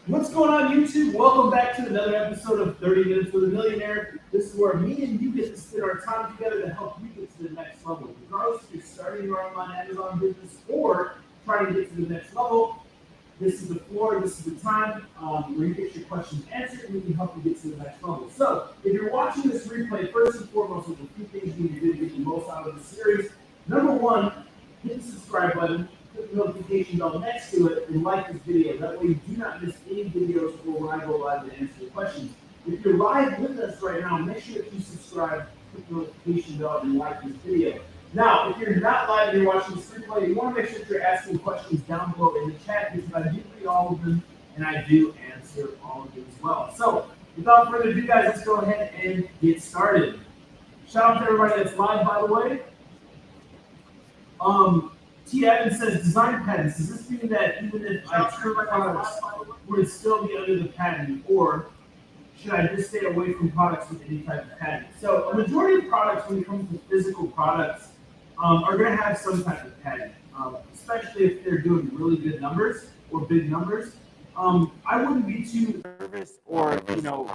What's going on, YouTube? Welcome back to another episode of 30 Minutes with a Millionaire. This is where me and you get to spend our time together to help you get to the next level. Regardless if you're starting your online Amazon business or trying to get to the next level, this is the floor, this is the time where you get your questions answered and we can help you get to the next level. So, if you're watching this replay, first and foremost, there's a few things you need to do to get the most out of the series. Number one, hit the subscribe button, click the notification bell next to it, and like this video. That way you do not miss any videos or when I go live to answer your questions. If you're live with us right now, make sure that you subscribe, click the notification bell, and like this video. Now, if you're not live and you're watching this replay, you want to make sure that you're asking questions down below in the chat because I do read all of them and I do answer all of them as well. So, without further ado, guys, let's go ahead and get started. Shout out to everybody that's live, by the way. T. Evans says, design patents. Does this mean that even if I turn my products, would it still be under the patent? Or should I just stay away from products with any type of patent? So a majority of products, when it comes to physical products, are going to have some type of patent, especially if they're doing really good numbers or big numbers. I wouldn't be too nervous or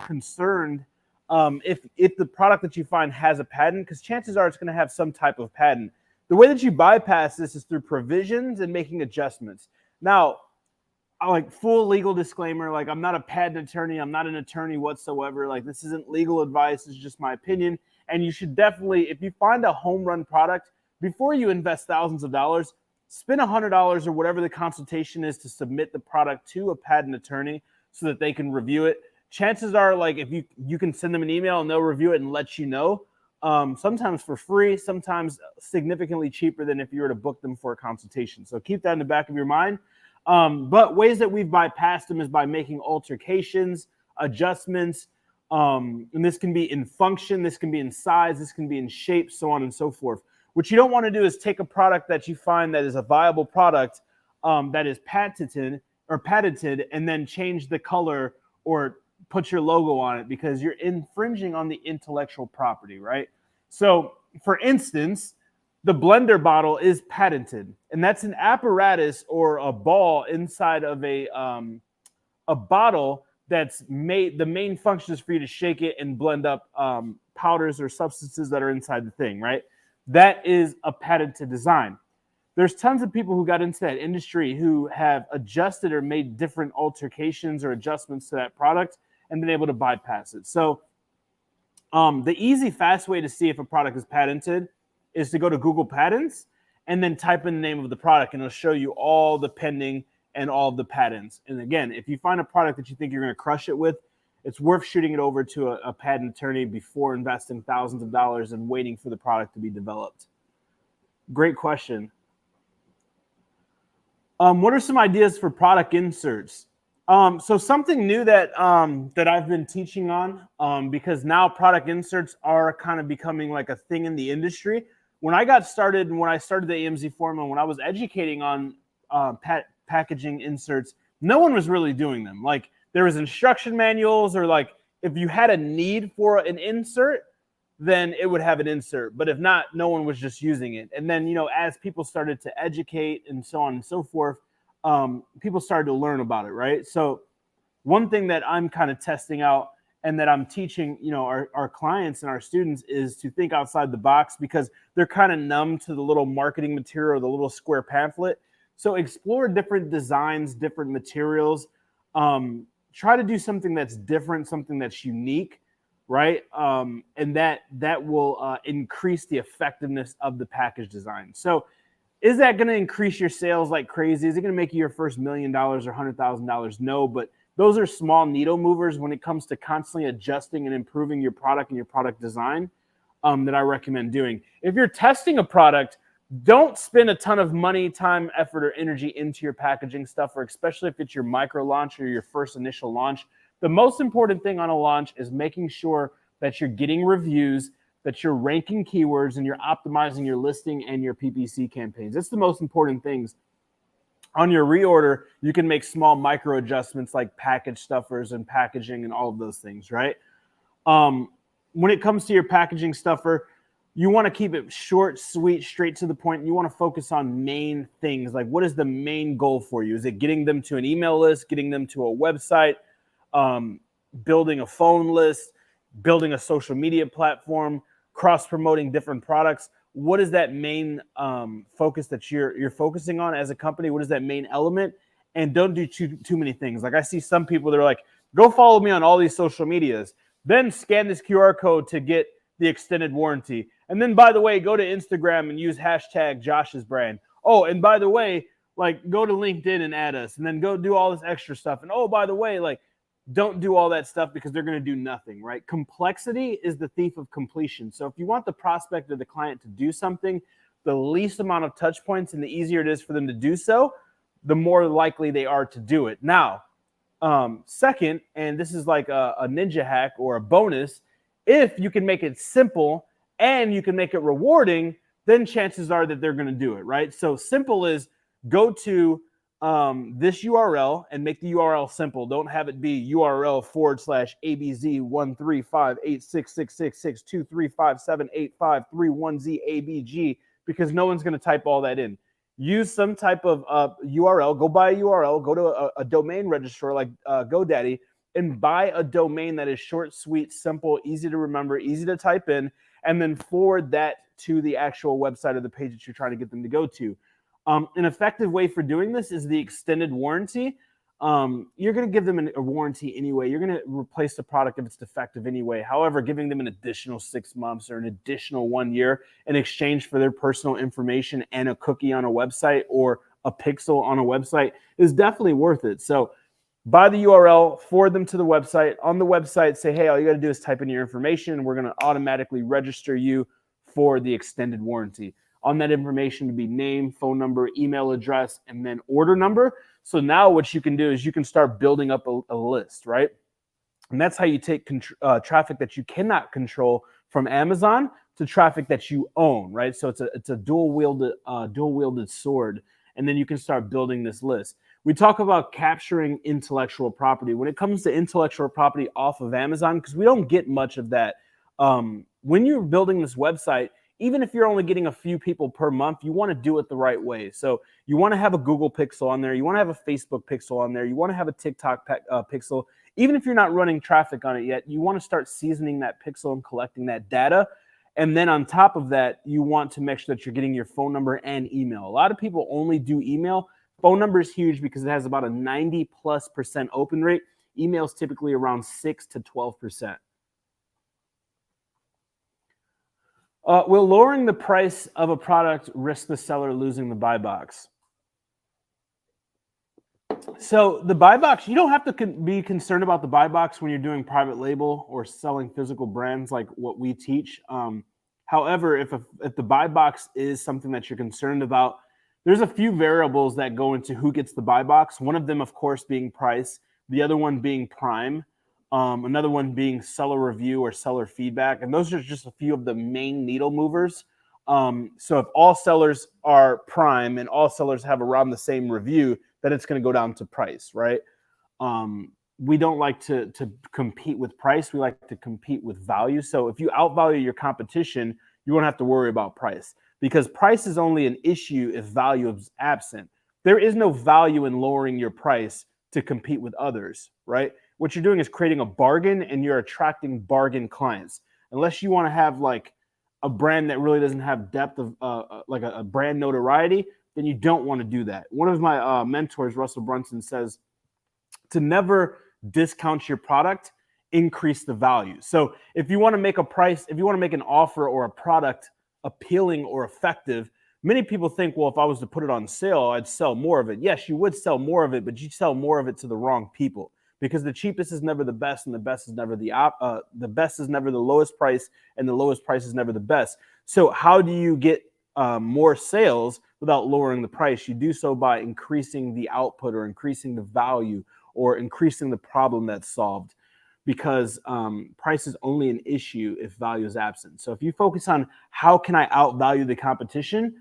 concerned if the product that you find has a patent, because chances are it's going to have some type of patent. The way that you bypass this is through provisions and making adjustments. Now, like full legal disclaimer, like I'm not a patent attorney, I'm not an attorney whatsoever. Like this isn't legal advice, it's just my opinion. And you should definitely, if you find a home run product, before you invest thousands of dollars, spend $100 or whatever the consultation is to submit the product to a patent attorney so that they can review it. Chances are, like if you can send them an email and they'll review it and let you know. Sometimes for free, sometimes significantly cheaper than if you were to book them for a consultation. So keep that in the back of your mind. But ways that we've bypassed them is by making altercations, adjustments, and this can be in function, this can be in size, this can be in shape, so on and so forth. What you don't want to do is take a product that you find that is a viable product that is patented, and then change the color or put your logo on it, because you're infringing on the intellectual property, right? So, for instance, the blender bottle is patented, and that's an apparatus or a ball inside of a bottle that's made. The main function is for you to shake it and blend up powders or substances that are inside the thing, right? That is a patented design. There's tons of people who got into that industry who have adjusted or made different altercations or adjustments to that product and been able to bypass it. So the easy, fast way to see if a product is patented is to go to Google Patents and then type in the name of the product, and it'll show you all the pending and all of the patents. And again, if you find a product that you think you're going to crush it with, it's worth shooting it over to a patent attorney before investing thousands of dollars and waiting for the product to be developed. Great question. What are some ideas for product inserts? So something new that I've been teaching on, because now product inserts are kind of becoming like a thing in the industry. When I got started and when I started the AMZ formula, when I was educating on packaging inserts, no one was really doing them. Like there was instruction manuals, or like if you had a need for an insert, then it would have an insert. But if not, no one was just using it. And then, as people started to educate and so on and so forth, people started to learn about it, right? So one thing that I'm kind of testing out and that I'm teaching, our clients and our students is to think outside the box, because they're kind of numb to the little marketing material or the little square pamphlet. So explore different designs, different materials. Try to do something that's different, something that's unique, right? And that will increase the effectiveness of the package design. So is that going to increase your sales like crazy? Is it going to make you your first $1 million or $100,000? No, but those are small needle movers when it comes to constantly adjusting and improving your product and your product design that I recommend doing. If you're testing a product, don't spend a ton of money, time, effort, or energy into your packaging stuff, or especially if it's your micro launch or your first initial launch. The most important thing on a launch is making sure that you're getting reviews, that you're ranking keywords, and you're optimizing your listing and your PPC campaigns. That's the most important things. On your reorder, you can make small micro adjustments like package stuffers and packaging and all of those things, right? When it comes to your packaging stuffer, you want to keep it short, sweet, straight to the point. You want to focus on main things. Like, what is the main goal for you? Is it getting them to an email list, getting them to a website, building a phone list, building a social media platform, cross-promoting different products? What is that main focus that you're focusing on as a company? What is that main element? And don't do too many things. Like, I see some people that are like, go follow me on all these social medias, then scan this QR code to get the extended warranty. And then, by the way, go to Instagram and use hashtag Josh's brand. Oh, and by the way, like, go to LinkedIn and add us, and then go do all this extra stuff. And oh, by the way, like, don't do all that stuff because they're going to do nothing, right? Complexity is the thief of completion. So if you want the prospect or the client to do something, the least amount of touch points and the easier it is for them to do so, the more likely they are to do it. Now, second, and this is like a ninja hack or a bonus, if you can make it simple and you can make it rewarding, then chances are that they're going to do it, right? So simple is go to this URL and make the URL simple. Don't have it be URL/ABZ13586666235785331ZABG because no one's going to type all that in. Use some type of URL. Go buy a URL. Go to a domain registrar like GoDaddy and buy a domain that is short, sweet, simple, easy to remember, easy to type in, and then forward that to the actual website or the page that you're trying to get them to go to. An effective way for doing this is the extended warranty. You're going to give them a warranty anyway. You're going to replace the product if it's defective anyway. However, giving them an additional 6 months or an additional 1 year in exchange for their personal information and a cookie on a website or a pixel on a website is definitely worth it. So buy the URL, forward them to the website. On the website, say, hey, all you got to do is type in your information. We're going to automatically register you for the extended warranty. On that information to be name, phone number, email address, and then order number. So now what you can do is you can start building up a list, right? And that's how you take traffic that you cannot control from Amazon to traffic that you own, right? So it's a dual-wielded sword, and then you can start building this list. We talk about capturing intellectual property. When it comes to intellectual property off of Amazon, because we don't get much of that, when you're building this website, even if you're only getting a few people per month, you want to do it the right way. So you want to have a Google Pixel on there. You want to have a Facebook Pixel on there. You want to have a TikTok Pixel. Even if you're not running traffic on it yet, you want to start seasoning that pixel and collecting that data. And then on top of that, you want to make sure that you're getting your phone number and email. A lot of people only do email. Phone number is huge because it has about a 90+% open rate. Email is typically around 6 to 12%. Will lowering the price of a product risk the seller losing the buy box? So the buy box, you don't have to be concerned about the buy box when you're doing private label or selling physical brands like what we teach. However, if the buy box is something that you're concerned about, there's a few variables that go into who gets the buy box. One of them, of course, being price. The other one being prime. Another one being seller review or seller feedback. And those are just a few of the main needle movers. So if all sellers are prime and all sellers have around the same review, then it's going to go down to price, right? We don't like to compete with price. We like to compete with value. So if you outvalue your competition, you won't have to worry about price because price is only an issue if value is absent. There is no value in lowering your price to compete with others, right? What you're doing is creating a bargain and you're attracting bargain clients. Unless you want to have like a brand that really doesn't have depth of like a brand notoriety, then you don't want to do that. One of my mentors, Russell Brunson, says to never discount your product, increase the value. So if you want to make a price, if you want to make an offer or a product appealing or effective, many people think, well, if I was to put it on sale, I'd sell more of it. Yes, you would sell more of it, but you sell more of it to the wrong people because the cheapest is never the best and the best is never the best is never the lowest price and the lowest price is never the best. So how do you get more sales without lowering the price? You do so by increasing the output or increasing the value or increasing the problem that's solved, because price is only an issue if value is absent. So if you focus on how can I outvalue the competition,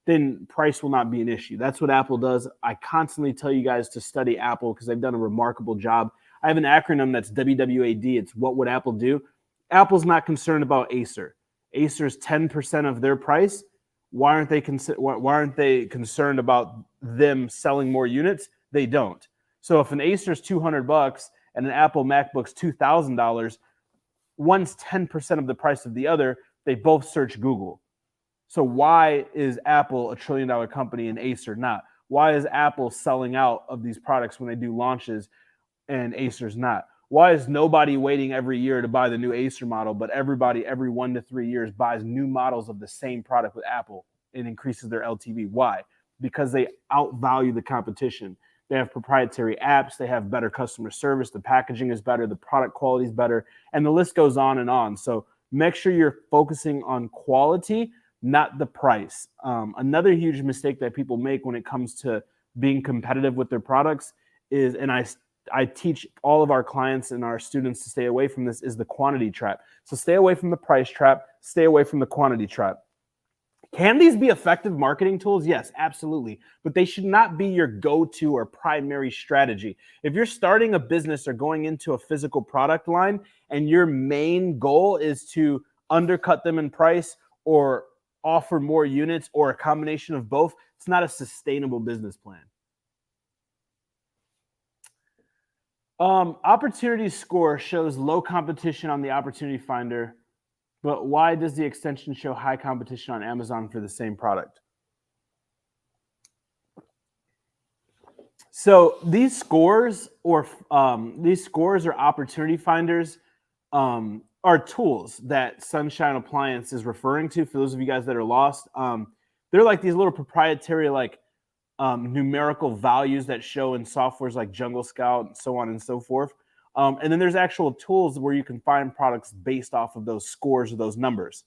then price will not be an issue. That's what Apple does. I constantly tell you guys to study Apple because they've done a remarkable job. I have an acronym that's WWAD. It's what would Apple do? Apple's not concerned about Acer. Acer's 10% of their price, why aren't they concerned about them selling more units? They don't. So if an Acer's $200 and an Apple MacBook's $2,000, one's 10% of the price of the other, they both search Google. So why is Apple a $1 trillion company and Acer not? Why is Apple selling out of these products when they do launches and Acer's not? Why is nobody waiting every year to buy the new Acer model, but everybody every 1 to 3 years buys new models of the same product with Apple and increases their LTV? Why? Because they outvalue the competition. They have proprietary apps. They have better customer service. The packaging is better. The product quality is better. And the list goes on and on. So make sure you're focusing on quality, not the price. Another huge mistake that people make when it comes to being competitive with their products is, and I teach all of our clients and our students to stay away from this, is the quantity trap. So stay away from the price trap, stay away from the quantity trap. Can these be effective marketing tools? Yes, absolutely. But they should not be your go-to or primary strategy. If you're starting a business or going into a physical product line and your main goal is to undercut them in price or offer more units or a combination of both, it's not a sustainable business plan. Opportunity score shows low competition on the opportunity finder, but why does the extension show high competition on Amazon for the same product? So these scores or opportunity finders are tools that Sunshine Appliance is referring to. For those of you guys that are lost, they're like these little proprietary numerical values that show in softwares like Jungle Scout and so on and so forth. And then there's actual tools where you can find products based off of those scores or those numbers.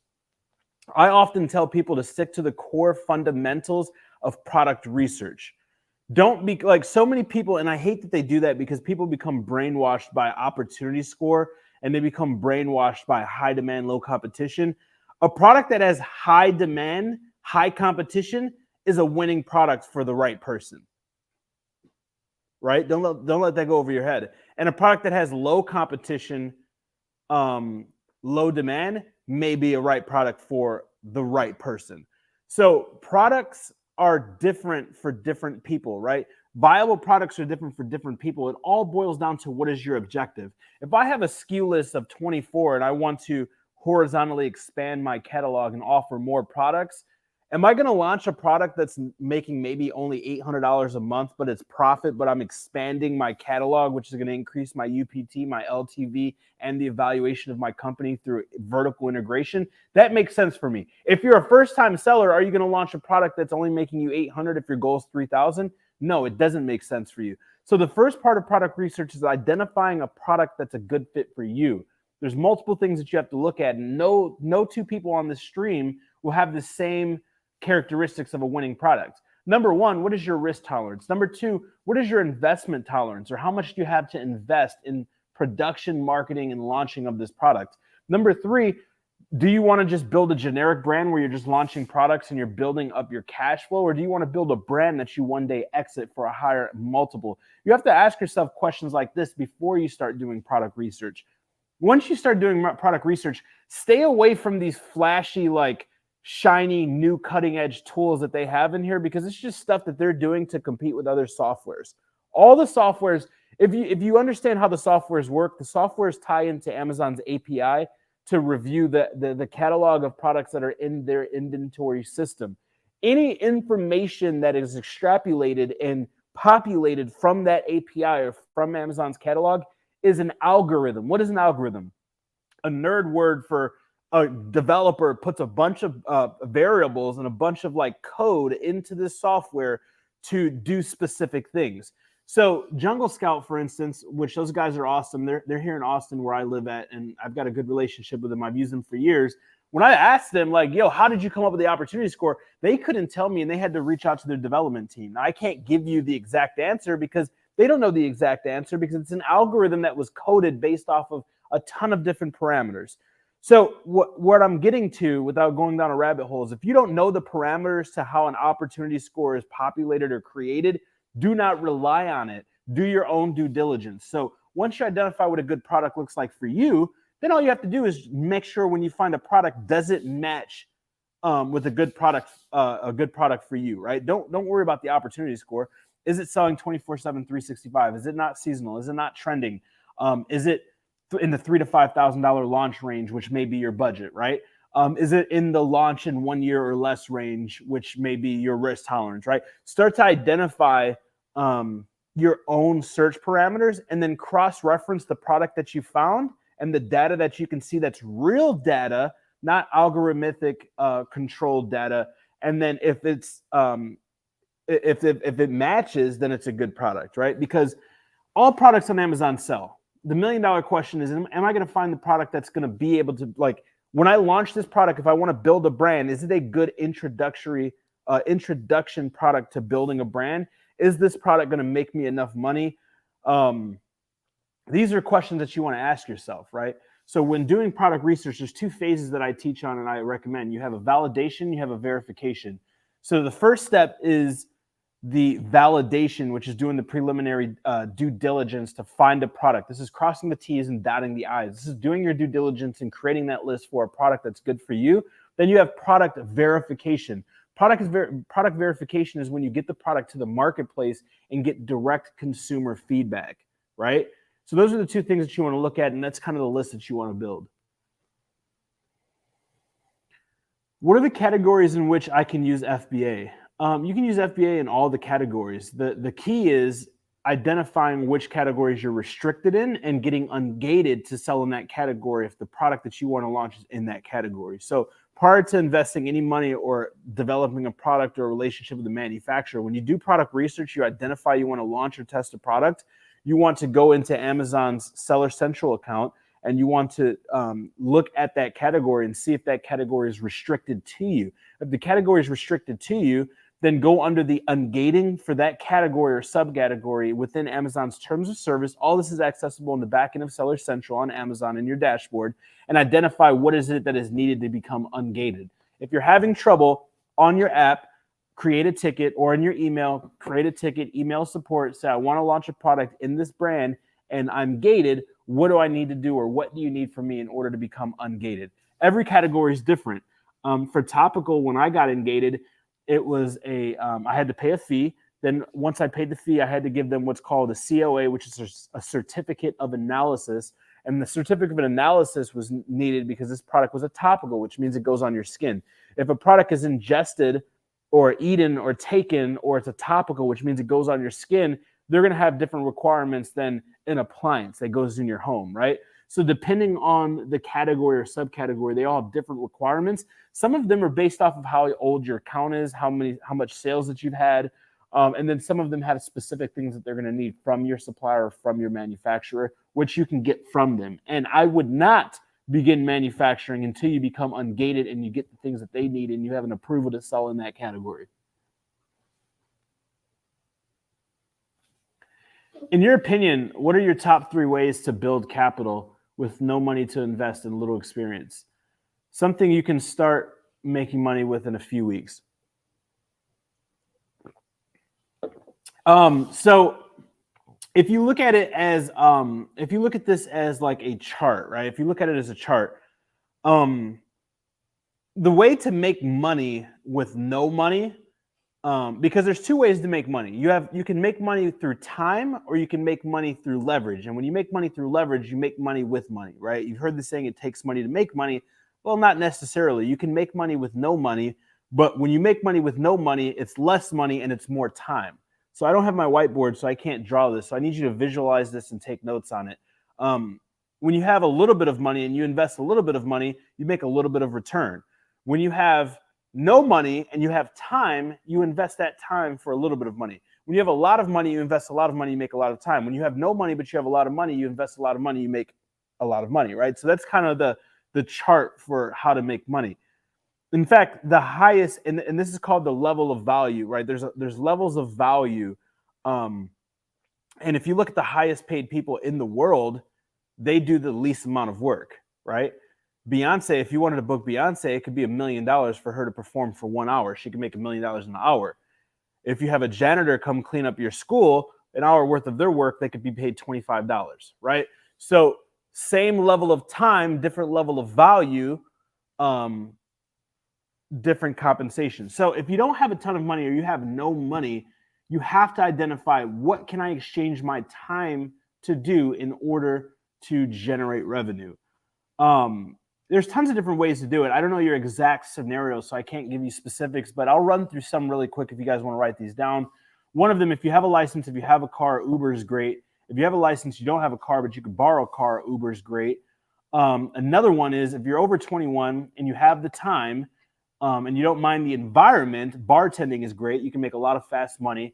I often tell people to stick to the core fundamentals of product research. Don't be like so many people, and I hate that they do that because people become brainwashed by opportunity score and they become brainwashed by high demand, low competition. A product that has high demand, high competition is a winning product for the right person. Right? Don't let that go over your head. And a product that has low competition, low demand may be a right product for the right person. So products are different for different people, right? Viable products are different for different people. It all boils down to what is your objective. If I have a SKU list of 24 and I want to horizontally expand my catalog and offer more products, am I going to launch a product that's making maybe only $800 a month, but it's profit, but I'm expanding my catalog, which is going to increase my UPT, my LTV, and the evaluation of my company through vertical integration? That makes sense for me. If you're a first-time seller, are you going to launch a product that's only making you $800 if your goal is $3,000? No, it doesn't make sense for you. So the first part of product research is identifying a product that's a good fit for you. There's multiple things that you have to look at. No two people on this stream will have the same characteristics of a winning product. Number one, what is your risk tolerance? Number two, what is your investment tolerance, or how much do you have to invest in production, marketing, and launching of this product? Number three, do you want to just build a generic brand where you're just launching products and you're building up your cash flow, or do you want to build a brand that you one day exit for a higher multiple? You have to ask yourself questions like this before you start doing product research. Once you start doing product research, stay away from these flashy, shiny new cutting edge tools that they have in here, because it's just stuff that they're doing to compete with other softwares. All the softwares, if you understand how the softwares work, the softwares tie into Amazon's API to review the catalog of products that are in their inventory system. Any information that is extrapolated and populated from that API or from Amazon's catalog is an algorithm. What is an algorithm? A nerd word for a developer puts a bunch of variables and a bunch of code into this software to do specific things. So Jungle Scout, for instance, which those guys are awesome. They're here in Austin where I live at, and I've got a good relationship with them. I've used them for years. When I asked them, yo, how did you come up with the opportunity score? They couldn't tell me, and they had to reach out to their development team. Now, I can't give you the exact answer because they don't know the exact answer, because it's an algorithm that was coded based off of a ton of different parameters. So what I'm getting to, without going down a rabbit hole, is if you don't know the parameters to how an opportunity score is populated or created, do not rely on it. Do your own due diligence. So once you identify what a good product looks like for you, Then all you have to do is make sure when you find a product, does it match with a good product for you, right? Don't worry about the opportunity score. Is it selling 24/7, 365? Is it not seasonal? Is it not trending? Is it in the $3,000 to $5,000 launch range, which may be your budget, right? Is it in the launch in 1 year or less range, which may be your risk tolerance, right? Start to identify your own search parameters and then cross-reference the product that you found and the data that you can see that's real data, not algorithmic controlled data. And then if it's if it matches, then it's a good product, right? Because all products on Amazon sell. The $1 million question is, am I going to find the product that's going to be able to, like, when I launch this product, if I want to build a brand, is it a good introduction product to building a brand? Is this product going to make me enough money? These are questions that you want to ask yourself, right? So when doing product research, there's 2 phases that I teach on and I recommend. You have a validation, you have a verification. So the first step is the validation, which is doing the preliminary due diligence to find a product. This is crossing the T's and dotting the I's. This is doing your due diligence and creating that list for a product that's good for you. Then you have product verification. Product verification is when you get the product to the marketplace and get direct consumer feedback, right? So those are the 2 things that you want to look at, and that's kind of the list that you want to build. What are the categories in which I can use FBA? You can use FBA in all the categories. The key is identifying which categories you're restricted in and getting ungated to sell in that category if the product that you want to launch is in that category. So prior to investing any money or developing a product or a relationship with the manufacturer, when you do product research, you identify you want to launch or test a product, you want to go into Amazon's Seller Central account and you want to look at that category and see if that category is restricted to you. If the category is restricted to you, then go under the ungating for that category or subcategory within Amazon's terms of service. All this is accessible in the back end of Seller Central on Amazon in your dashboard, and identify what is it that is needed to become ungated. If you're having trouble on your app, create a ticket, or in your email, create a ticket, email support, say, I want to launch a product in this brand and I'm gated. What do I need to do, or what do you need from me in order to become ungated? Every category is different. For topical, when I got ungated, it was I had to pay a fee. Then once I paid the fee, I had to give them what's called a COA, which is a certificate of analysis. And the certificate of analysis was needed because this product was a topical, which means it goes on your skin. If a product is ingested or eaten or taken, or it's a topical, which means it goes on your skin, they're going to have different requirements than an appliance that goes in your home, right? So depending on the category or subcategory, they all have different requirements. Some of them are based off of how old your account is, how much sales that you've had, and then some of them have specific things that they're going to need from your supplier or from your manufacturer, which you can get from them. And I would not begin manufacturing until you become ungated and you get the things that they need and you have an approval to sell in that category. In your opinion, what are your top 3 ways to build capital with no money to invest and little experience? Something you can start making money with in a few weeks. So if you look at it as, if you look at this as like a chart, right? If you look at it as a chart, the way to make money with no money, because there's 2 ways to make money. You can make money through time, or you can make money through leverage. And when you make money through leverage, you make money with money, right? You've heard the saying, it takes money to make money. Well, not necessarily. You can make money with no money, but when you make money with no money, it's less money and it's more time. So I don't have my whiteboard, so I can't draw this. So I need you to visualize this and take notes on it. When you have a little bit of money and you invest a little bit of money, you make a little bit of return. When you have no money and you have time, you invest that time for a little bit of money. When you have a lot of money, you invest a lot of money, you make a lot of time. When you have no money, but you have a lot of money, you invest a lot of money, you make a lot of money, right? So that's kind of the chart for how to make money. In fact, the highest, and this is called the level of value, right? There's levels of value. And if you look at the highest paid people in the world, they do the least amount of work, right? Beyonce, if you wanted to book Beyonce, it could be $1 million for her to perform for 1 hour. She could make $1 million an hour. If you have a janitor come clean up your school, an hour worth of their work, they could be paid $25, right? So same level of time, different level of value, different compensation. So if you don't have a ton of money or you have no money, you have to identify what can I exchange my time to do in order to generate revenue. There's tons of different ways to do it. I don't know your exact scenario, so I can't give you specifics, but I'll run through some really quick if you guys want to write these down. One of them, if you have a license, if you have a car, Uber is great. If you have a license, you don't have a car, but you can borrow a car, Uber is great. Another one is if you're over 21 and you have the time, and you don't mind the environment, bartending is great. You can make a lot of fast money.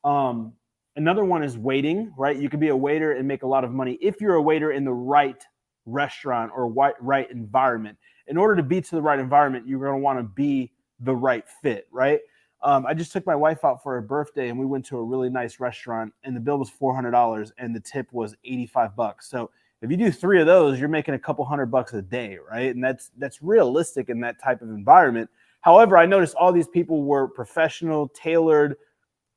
Another one is waiting, right? You can be a waiter and make a lot of money if you're a waiter in the right restaurant or right environment. In order to be to the right environment, you're going to want to be the right fit, right? I just took my wife out for her birthday and we went to a really nice restaurant and the bill was $400 and the tip was $85. So if you do 3 of those, you're making a couple $100 a day, right? And that's realistic in that type of environment. However, I noticed all these people were professional, tailored,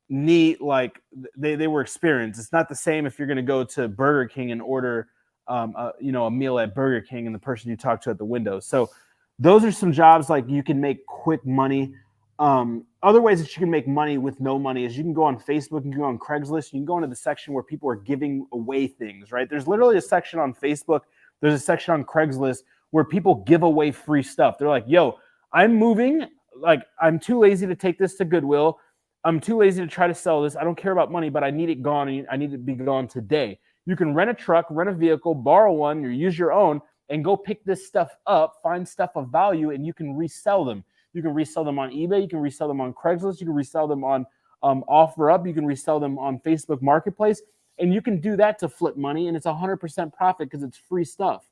neat, like they were experienced. It's not the same if you're going to go to Burger King and order a meal at Burger King and the person you talk to at the window. So those are some jobs like you can make quick money. Other ways that you can make money with no money is you can go on Facebook, you can go on Craigslist, you can go into the section where people are giving away things, right? There's literally a section on Facebook, there's a section on Craigslist where people give away free stuff. They're like, yo, I'm moving, like I'm too lazy to take this to Goodwill. I'm too lazy to try to sell this. I don't care about money, but I need it gone and I need it to be gone today. You can rent a truck, rent a vehicle, borrow one, or use your own and go pick this stuff up, find stuff of value, and you can resell them. You can resell them on eBay. You can resell them on Craigslist. You can resell them on OfferUp. You can resell them on Facebook Marketplace. And you can do that to flip money, and it's 100% profit because it's free stuff.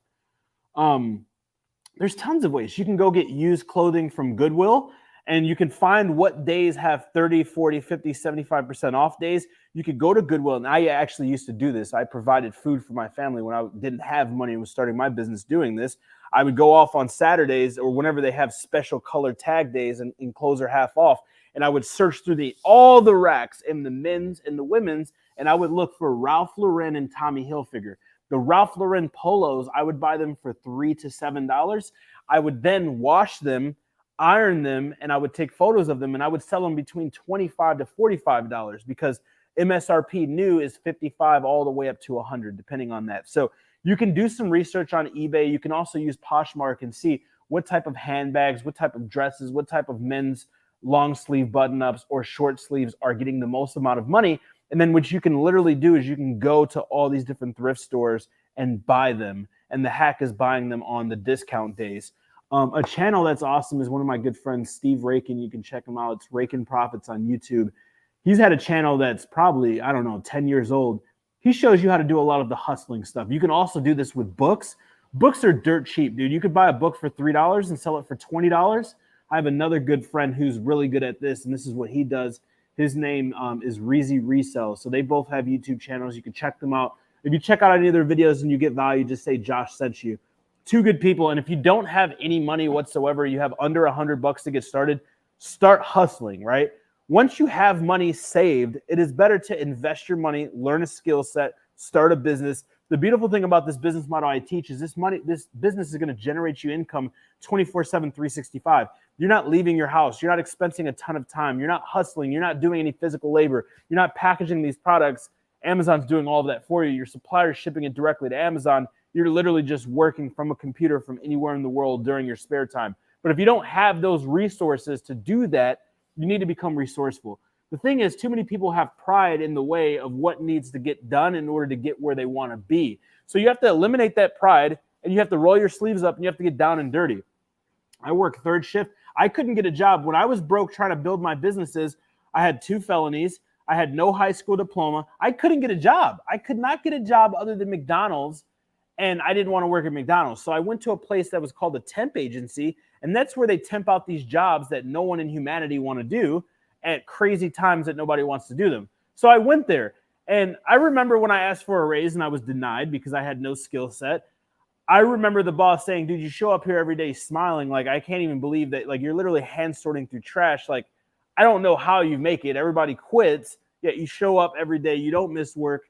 There's tons of ways. You can go get used clothing from Goodwill, and you can find what days have 30, 40, 50, 75% off days. You could go to Goodwill, and I actually used to do this. I provided food for my family when I didn't have money and was starting my business doing this. I would go off on Saturdays or whenever they have special color tag days and clothes are half off, and I would search through all the racks in the men's and the women's, and I would look for Ralph Lauren and Tommy Hilfiger. The Ralph Lauren polos, I would buy them for $3 to $7. I would then wash them, iron them, and I would take photos of them, and I would sell them between $25 to $45 because MSRP new is $55 all the way up to $100, depending on that. So you can do some research on eBay. You can also use Poshmark and see what type of handbags, what type of dresses, what type of men's long sleeve button-ups or short sleeves are getting the most amount of money. And then what you can literally do is you can go to all these different thrift stores and buy them. And the hack is buying them on the discount days. A channel that's awesome is one of my good friends, Steve Rakin. You can check him out. It's Rakin Profits on YouTube. He's had a channel that's probably, 10 years old. He shows you how to do a lot of the hustling stuff. You can also do this with books. Books are dirt cheap, dude. You could buy a book for $3 and sell it for $20. I have another good friend who's really good at this, and this is what he does. His name is Reezy Resell. So they both have YouTube channels. You can check them out. If you check out any of their videos and you get value, just say Josh sent you. Two good people. And if you don't have any money whatsoever, you have under $100 to get started, start hustling, right? Once you have money saved, it is better to invest your money, learn a skill set, start a business. The beautiful thing about this business model I teach is this business is going to generate you income 24/7, 365. You're not leaving your house. You're not expensing a ton of time. You're not hustling. You're not doing any physical labor. You're not packaging these products. Amazon's doing all of that for you. Your supplier is shipping it directly to Amazon. You're literally just working from a computer from anywhere in the world during your spare time. But if you don't have those resources to do that, you need to become resourceful. The thing is, too many people have pride in the way of what needs to get done in order to get where they want to be. So you have to eliminate that pride, and you have to roll your sleeves up, and you have to get down and dirty. I work third shift. I couldn't get a job. When I was broke trying to build my businesses, I had 2 felonies. I had no high school diploma. I couldn't get a job. I could not get a job other than McDonald's, and I didn't want to work at McDonald's. So I went to a place that was called a temp agency, and that's where they temp out these jobs that no one in humanity want to do at crazy times that nobody wants to do them. So I went there, and I remember when I asked for a raise and I was denied because I had no skill set. I remember the boss saying, dude, you show up here every day smiling. Like, I can't even believe that, like, you're literally hand sorting through trash. Like, I don't know how you make it. Everybody quits, yet you show up every day. You don't miss work,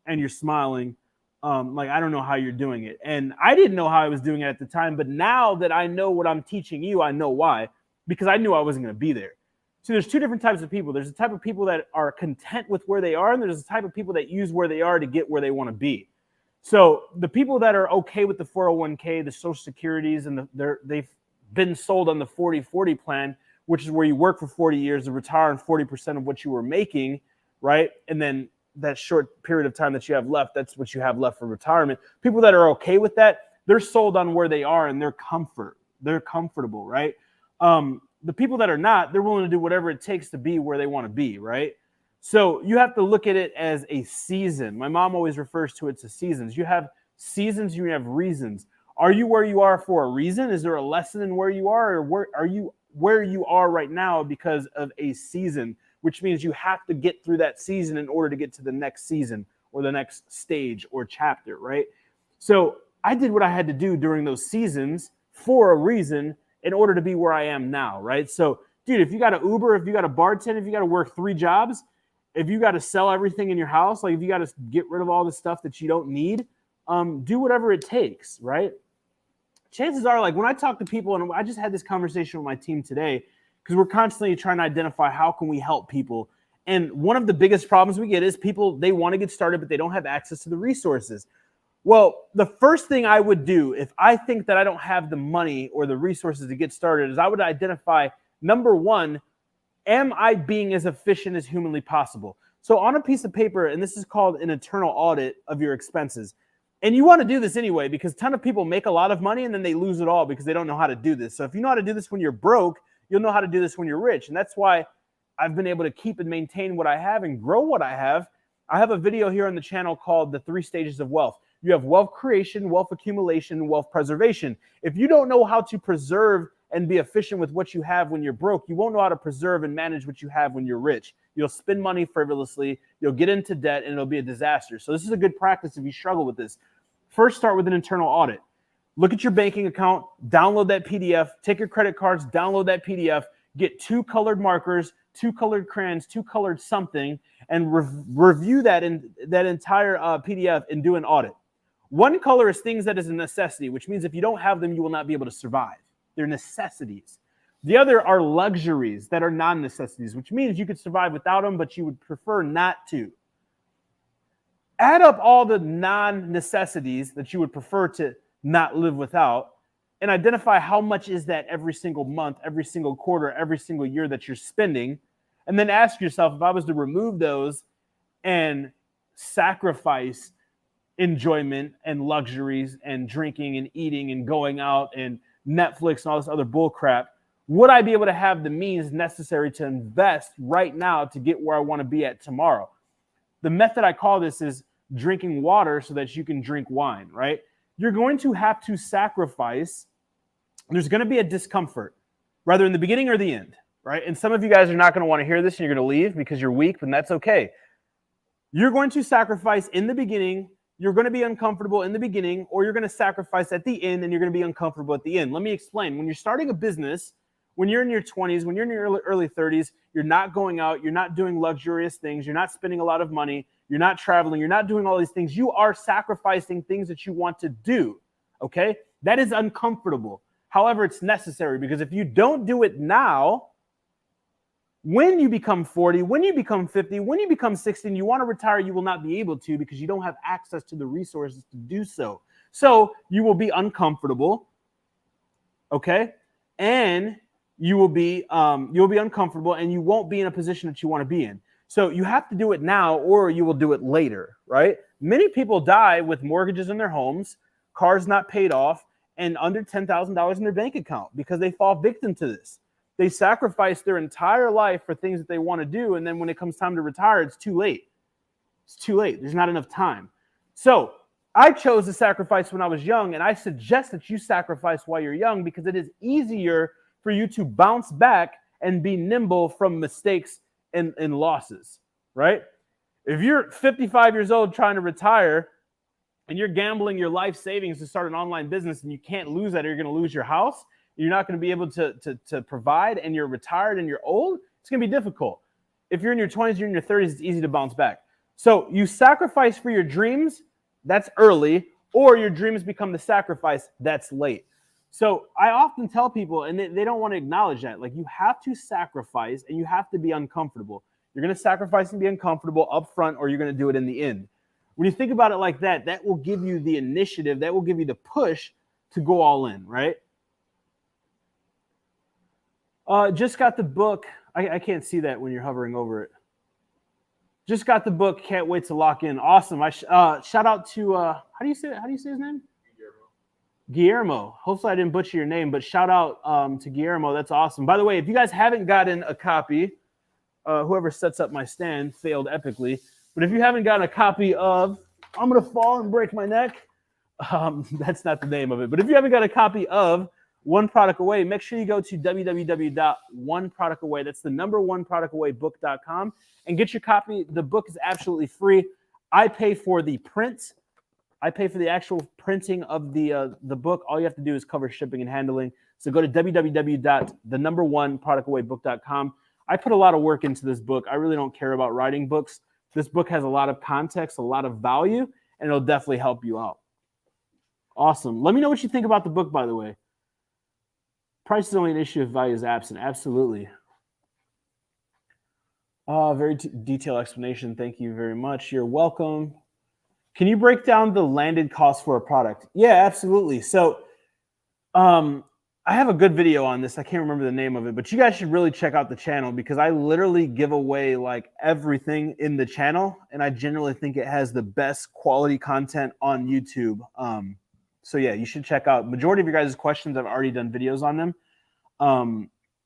and you're smiling. Like, I don't know how you're doing it. And I didn't know how I was doing it at the time. But now that I know what I'm teaching you, I know why, because I knew I wasn't going to be there. So there's two different types of people. There's the type of people that are content with where they are, and there's the type of people that use where they are to get where they want to be. So the people that are okay with the 401k, the Social Securities, and they've been sold on the 40-40 plan, which is where you work for 40 years to retire on 40% of what you were making, right? And then that short period of time that you have left, that's what you have left for retirement. People that are okay with that, they're sold on where they are and their comfort. They're comfortable, right? The people that are not, they're willing to do whatever it takes to be where they want to be, right? So you have to look at it as a season. My mom always refers to it as seasons. You have seasons, you have reasons. Are you where you are for a reason? Is there a lesson in where you are, or are you where you are right now because of a season, which means you have to get through that season in order to get to the next season or the next stage or chapter, right? So I did what I had to do during those seasons for a reason in order to be where I am now, right? So, dude, if you got to Uber, if you got to bartend, if you got to work 3 jobs, if you got to sell everything in your house, like if you got to get rid of all the stuff that you don't need, do whatever it takes, right? Chances are, like when I talk to people, and I just had this conversation with my team today, because we're constantly trying to identify how can we help people. And one of the biggest problems we get is people, they want to get started, but they don't have access to the resources. Well, the first thing I would do if I think that I don't have the money or the resources to get started is I would identify, number one, am I being as efficient as humanly possible? So on a piece of paper, and this is called an internal audit of your expenses. And you want to do this anyway, because a ton of people make a lot of money and then they lose it all because they don't know how to do this. So if you know how to do this when you're broke, you'll know how to do this when you're rich. And that's why I've been able to keep and maintain what I have and grow what I have. I have a video here on the channel called The 3 Stages of Wealth. You have wealth creation, wealth accumulation, and wealth preservation. If you don't know how to preserve and be efficient with what you have when you're broke, you won't know how to preserve and manage what you have when you're rich. You'll spend money frivolously, you'll get into debt, and it'll be a disaster. So this is a good practice if you struggle with this. First, start with an internal audit. Look at your banking account, download that PDF, take your credit cards, download that PDF, get 2 colored markers, 2 colored crayons, 2 colored something, and review that entire PDF and do an audit. 1 color is things that is a necessity, which means if you don't have them, you will not be able to survive. They're necessities. The other are luxuries that are non-necessities, which means you could survive without them, but you would prefer not to. Add up all the non-necessities that you would prefer to not live without and identify how much is that every single month, every single quarter, every single year that you're spending. And then ask yourself, if I was to remove those and sacrifice enjoyment and luxuries and drinking and eating and going out and Netflix and all this other bull crap, would I be able to have the means necessary to invest right now to get where I want to be at tomorrow? The method I call this is drinking water so that you can drink wine, right? You're going to have to sacrifice. There's going to be a discomfort, whether in the beginning or the end, right? And some of you guys are not going to want to hear this and you're going to leave because you're weak, but that's okay. You're going to sacrifice in the beginning. You're going to be uncomfortable in the beginning, or you're going to sacrifice at the end and you're going to be uncomfortable at the end. Let me explain. When you're starting a business, when you're in your 20s, when you're in your early 30s, you're not going out, you're not doing luxurious things, you're not spending a lot of money, you're not traveling, you're not doing all these things. You are sacrificing things that you want to do, okay? That is uncomfortable. However, it's necessary, because if you don't do it now, when you become 40, when you become 50, when you become 60 and you want to retire, you will not be able to, because you don't have access to the resources to do so. So you will be uncomfortable, okay? And you will be uncomfortable, and you won't be in a position that you want to be in. So you have to do it now, or you will do it later, right? Many people die with mortgages in their homes, cars not paid off, and under $10,000 in their bank account because they fall victim to this. They sacrifice their entire life for things that they want to do, and then when it comes time to retire, it's too late. It's too late. There's not enough time. So I chose to sacrifice when I was young, and I suggest that you sacrifice while you're young, because it is easier for you to bounce back and be nimble from mistakes and losses, right? If you're 55 years old trying to retire and you're gambling your life savings to start an online business and you can't lose that, or you're going to lose your house, you're not going to be able to provide, and you're retired and you're old, it's going to be difficult. If you're in your 20s, you're in your 30s, it's easy to bounce back. So you sacrifice for your dreams, That's early, or your dreams become the sacrifice. That's late. So I often tell people, and they don't want to acknowledge that, like you have to sacrifice and you have to be uncomfortable. You're going to sacrifice and be uncomfortable up front, or you're going to do it in the end. When you think about it like that, that will give you the initiative, that will give you the push to go all in, right? Just got the book. I can't see that when you're hovering over it. Just got the book. Can't wait to lock in. Awesome. Shout out to how do you say his name? Guillermo. Hopefully I didn't butcher your name, but shout out to Guillermo. That's awesome. By the way, if you guys haven't gotten a copy, whoever sets up my stand failed epically. But if you haven't gotten a copy of I'm Gonna Fall and Break My Neck, that's not the name of it. But if you haven't got a copy of One Product Away, make sure you go to www.oneproductaway. That's the number oneproductawaybook.com and get your copy. The book is absolutely free. I pay for the print. I pay for the actual printing of the book. All you have to do is cover shipping and handling. So go to www.thenumber1productawaybook.com. I put a lot of work into this book. I really don't care about writing books. This book has a lot of context, a lot of value, and it'll definitely help you out. Awesome. Let me know what you think about the book, by the way. Price is only an issue if value is absent. Absolutely. Very detailed explanation. Thank you very much. You're welcome. Can you break down the landed cost for a product? Yeah, absolutely. So I have a good video on this. I can't remember the name of it, but you guys should really check out the channel because I literally give away like everything in the channel, and I generally think it has the best quality content on YouTube. So yeah, you should check out. Majority of your guys' questions, I've already done videos on them.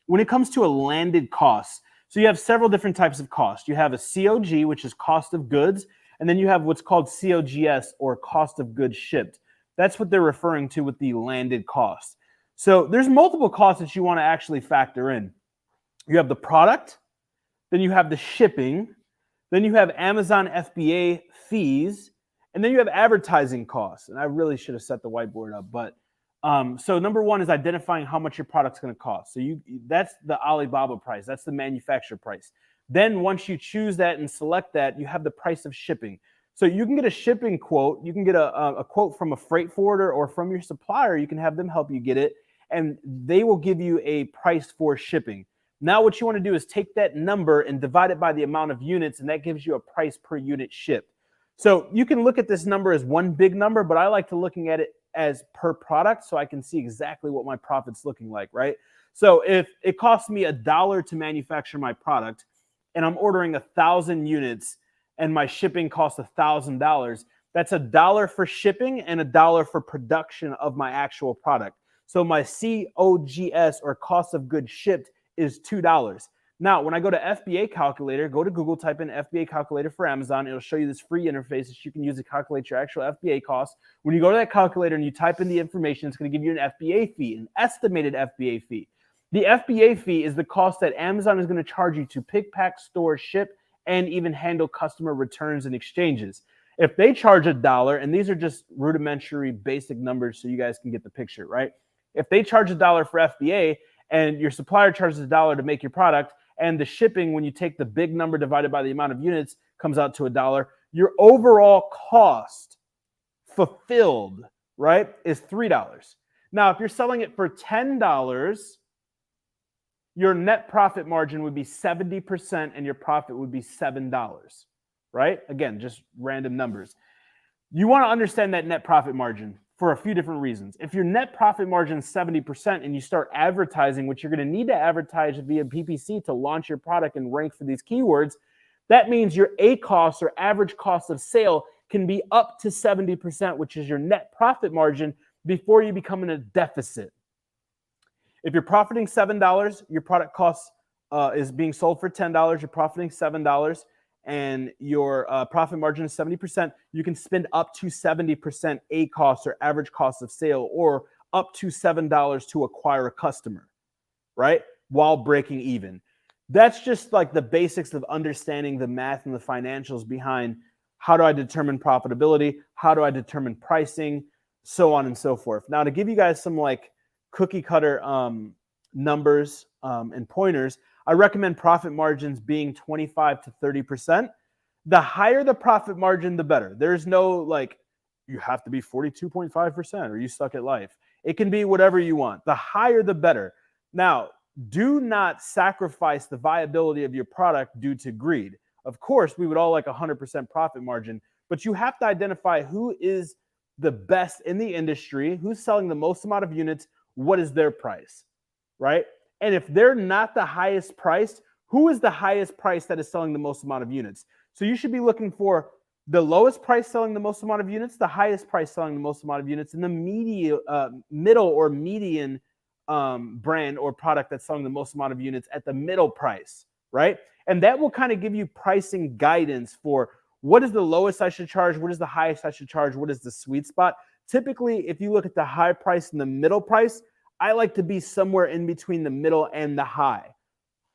When it comes to a landed cost, so you have several different types of cost. You have a COG, which is cost of goods, and then you have what's called COGS, or cost of goods shipped. That's what they're referring to with the landed cost. So there's multiple costs that you want to actually factor in. You have the product, then you have the shipping, then you have Amazon FBA fees, and then you have advertising costs. And I really should have set the whiteboard up, but so number one is identifying how much your product's going to cost. So that's the Alibaba price. That's the manufacturer price. Then once you choose that and select that, you have the price of shipping. So you can get a shipping quote. You can get a quote from a freight forwarder or from your supplier. You can have them help you get it, and they will give you a price for shipping. Now what you want to do is take that number and divide it by the amount of units, and that gives you a price per unit shipped. So you can look at this number as one big number, but I like to looking at it as per product so I can see exactly what my profit's looking like, right? So if it costs me $1 to manufacture my product and I'm ordering 1,000 units and my shipping costs $1,000, that's $1 for shipping and $1 for production of my actual product. So my COGS, or cost of goods shipped, is $2. Now, when I go to FBA calculator, go to Google, type in FBA calculator for Amazon. It'll show you this free interface that you can use to calculate your actual FBA costs. When you go to that calculator and you type in the information, it's going to give you an FBA fee, an estimated FBA fee. The FBA fee is the cost that Amazon is going to charge you to pick, pack, store, ship, and even handle customer returns and exchanges. If they charge $1, and these are just rudimentary basic numbers so you guys can get the picture, right? If they charge $1 for FBA and your supplier charges $1 to make your product, and the shipping, when you take the big number divided by the amount of units, comes out to $1, your overall cost fulfilled, right, is $3. Now, if you're selling it for $10, your net profit margin would be 70% and your profit would be $7, right? Again, just random numbers. You want to understand that net profit margin for a few different reasons. If your net profit margin is 70% and you start advertising, which you're going to need to advertise via PPC to launch your product and rank for these keywords, that means your ACoS, or average cost of sale, can be up to 70%, which is your net profit margin, before you become in a deficit. If you're profiting $7, your product cost is being sold for $10, you're profiting $7, and your profit margin is 70%, you can spend up to 70% ACoS, or average cost of sale, or up to $7 to acquire a customer, right? While breaking even. That's just like the basics of understanding the math and the financials behind how do I determine profitability, how do I determine pricing, so on and so forth. Now, to give you guys some like cookie cutter numbers and pointers, I recommend profit margins being 25 to 30%. The higher the profit margin, the better. There's no like you have to be 42.5% or you suck at life. It can be whatever you want. The higher, the better. Now, do not sacrifice the viability of your product due to greed. Of course, we would all like 100% profit margin, but you have to identify who is the best in the industry, who's selling the most amount of units, what is their price, right? And if they're not the highest price, who is the highest price that is selling the most amount of units? So you should be looking for the lowest price selling the most amount of units, the highest price selling the most amount of units, and the middle or median brand or product that's selling the most amount of units at the middle price, right? And that will kind of give you pricing guidance for what is the lowest I should charge, what is the highest I should charge, what is the sweet spot. Typically, if you look at the high price and the middle price, I like to be somewhere in between the middle and the high.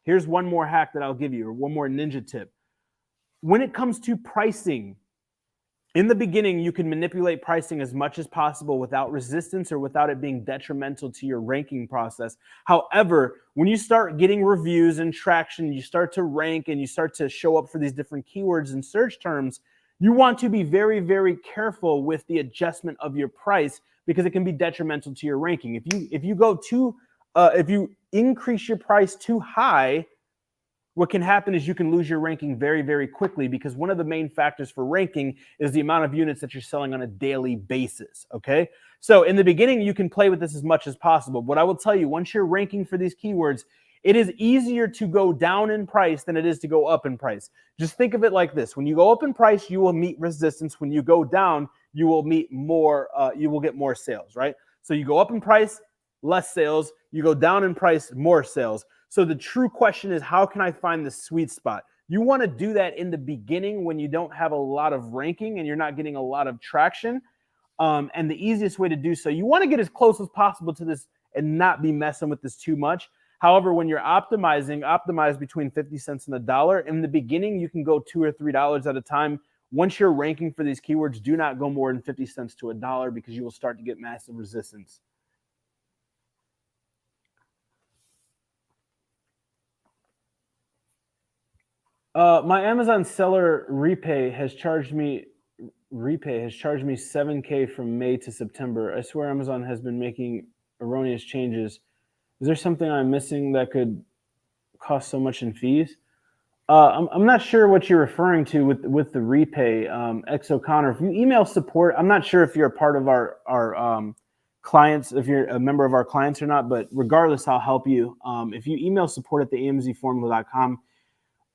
Here's one more hack that I'll give you, or one more ninja tip. When it comes to pricing, in the beginning, you can manipulate pricing as much as possible without resistance or without it being detrimental to your ranking process. However, when you start getting reviews and traction, you start to rank and you start to show up for these different keywords and search terms, you want to be very, very careful with the adjustment of your price because it can be detrimental to your ranking. If you increase your price too high, what can happen is you can lose your ranking very, very quickly because one of the main factors for ranking is the amount of units that you're selling on a daily basis, okay? So in the beginning, you can play with this as much as possible. But I will tell you, once you're ranking for these keywords, it is easier to go down in price than it is to go up in price. Just think of it like this. When you go up in price, you will meet resistance. When you go down, you will meet more, you will get more sales, right? So you go up in price, less sales. You go down in price, more sales. So the true question is, how can I find the sweet spot? You want to do that in the beginning when you don't have a lot of ranking and you're not getting a lot of traction. And the easiest way to do so, you want to get as close as possible to this and not be messing with this too much. However, when you're optimizing, optimize between 50 cents and $1. In the beginning, you can go $2 or $3 at a time. Once you're ranking for these keywords, do not go more than 50 cents to $1 because you will start to get massive resistance. My Amazon seller repay has charged me $7,000 from May to September. I swear Amazon has been making erroneous changes. Is there something I'm missing that could cost so much in fees? I'm not sure what you're referring to with the repay, X O'Connor. If you email support, I'm not sure if you're a part of our clients, if you're a member of our clients or not, but regardless, I'll help you. If you email support at theamzformula.com,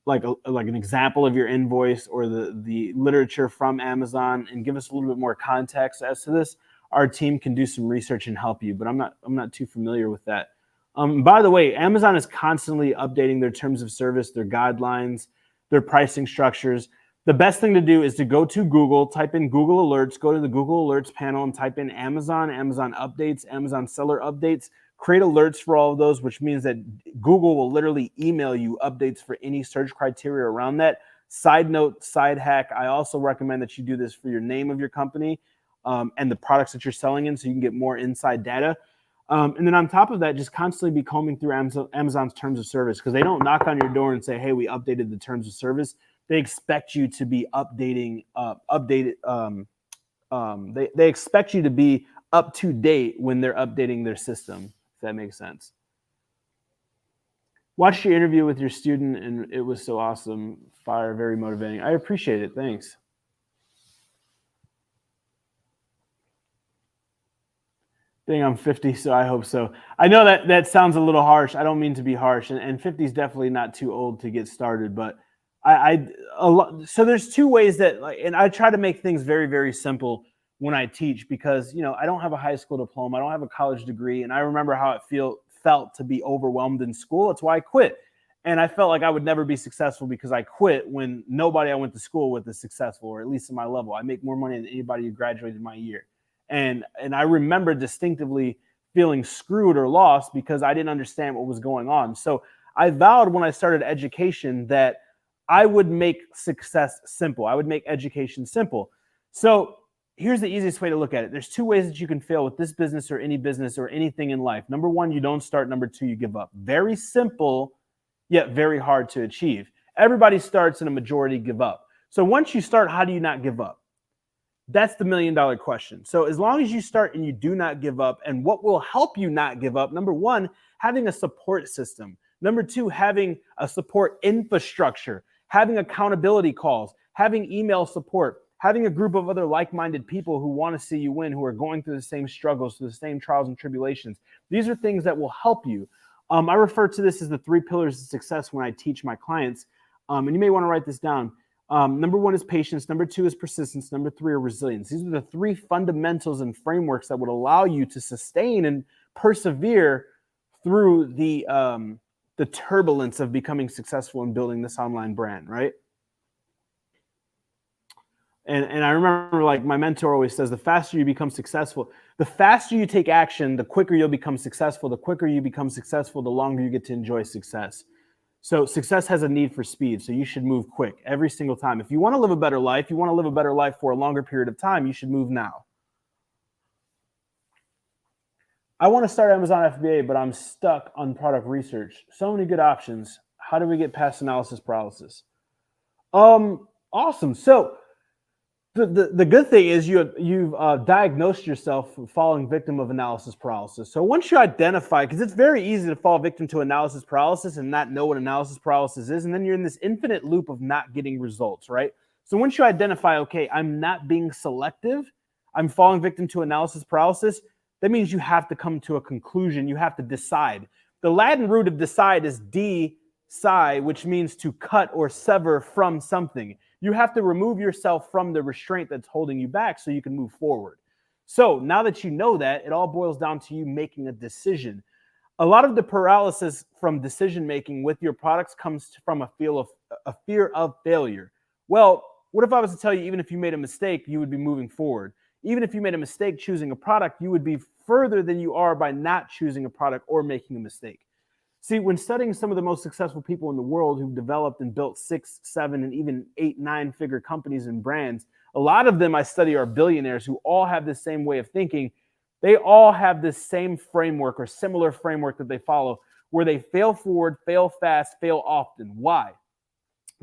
like an example of your invoice or the literature from Amazon, and give us a little bit more context as to this, our team can do some research and help you. But I'm not too familiar with that. By the way, Amazon is constantly updating their terms of service, their guidelines, their pricing structures. The best thing to do is to go to Google, type in Google Alerts, go to the Google Alerts panel and type in Amazon, Amazon updates, Amazon seller updates. Create alerts for all of those, which means that Google will literally email you updates for any search criteria around that. Side note, side hack, I also recommend that you do this for your name of your company and the products that you're selling in so you can get more inside data. And then on top of that, just constantly be combing through Amazon's terms of service because they don't knock on your door and say, hey, we updated the terms of service. They expect you to be they expect you to be up to date when they're updating their system. If that makes sense. Watched your interview with your student and it was so awesome. Fire, very motivating. I appreciate it. Thanks. I think I'm 50, so I hope so. I know that sounds a little harsh. I don't mean to be harsh, and 50 is definitely not too old to get started. But so there's two ways that, and I try to make things very, very simple when I teach because I don't have a high school diploma, I don't have a college degree, and I remember how it felt to be overwhelmed in school. That's why I quit, and I felt like I would never be successful because I quit when nobody I went to school with is successful, or at least at my level. I make more money than anybody who graduated my year. And I remember distinctively feeling screwed or lost because I didn't understand what was going on. So I vowed when I started education that I would make success simple. I would make education simple. So here's the easiest way to look at it. There's two ways that you can fail with this business or anything in life. Number one, you don't start. Number two, you give up. Very simple, yet very hard to achieve. Everybody starts and a majority give up. So once you start, how do you not give up? That's the $1 million question. So as long as you start and you do not give up, and what will help you not give up, number one, having a support system. Number two, having a support infrastructure, having accountability calls, having email support, having a group of other like-minded people who want to see you win, who are going through the same struggles, through the same trials and tribulations. These are things that will help you. I refer to this as the 3 pillars of success when I teach my clients. And you may want to write this down. Number 1 is patience. Number 2 is persistence. Number 3 are resilience. These are the 3 fundamentals and frameworks that would allow you to sustain and persevere through the turbulence of becoming successful in building this online brand, right? And I remember, like, my mentor always says, the faster you become successful, the faster you take action, the quicker you'll become successful. The quicker you become successful, the longer you get to enjoy success. So success has a need for speed, so you should move quick every single time. If you want to live a better life, you want to live a better life for a longer period of time, you should move now. I want to start Amazon FBA, but I'm stuck on product research. So many good options. How do we get past analysis paralysis? Awesome. So the good thing is you've diagnosed yourself falling victim of analysis paralysis. So once you identify, because it's very easy to fall victim to analysis paralysis and not know what analysis paralysis is, and then you're in this infinite loop of not getting results, right? So once you identify, okay, I'm not being selective, I'm falling victim to analysis paralysis, that means you have to come to a conclusion. You have to decide. The Latin root of decide is decide, which means to cut or sever from something. You have to remove yourself from the restraint that's holding you back so you can move forward. So now that you know that, it all boils down to you making a decision. A lot of the paralysis from decision-making with your products comes from a fear of failure. Well, what if I was to tell you, even if you made a mistake, you would be moving forward? Even if you made a mistake choosing a product, you would be further than you are by not choosing a product or making a mistake. See, when studying some of the most successful people in the world who've developed and built 6, 7, and even 8, 9-figure companies and brands, a lot of them I study are billionaires who all have the same way of thinking. They all have this same framework or similar framework that they follow, where they fail forward, fail fast, fail often. Why?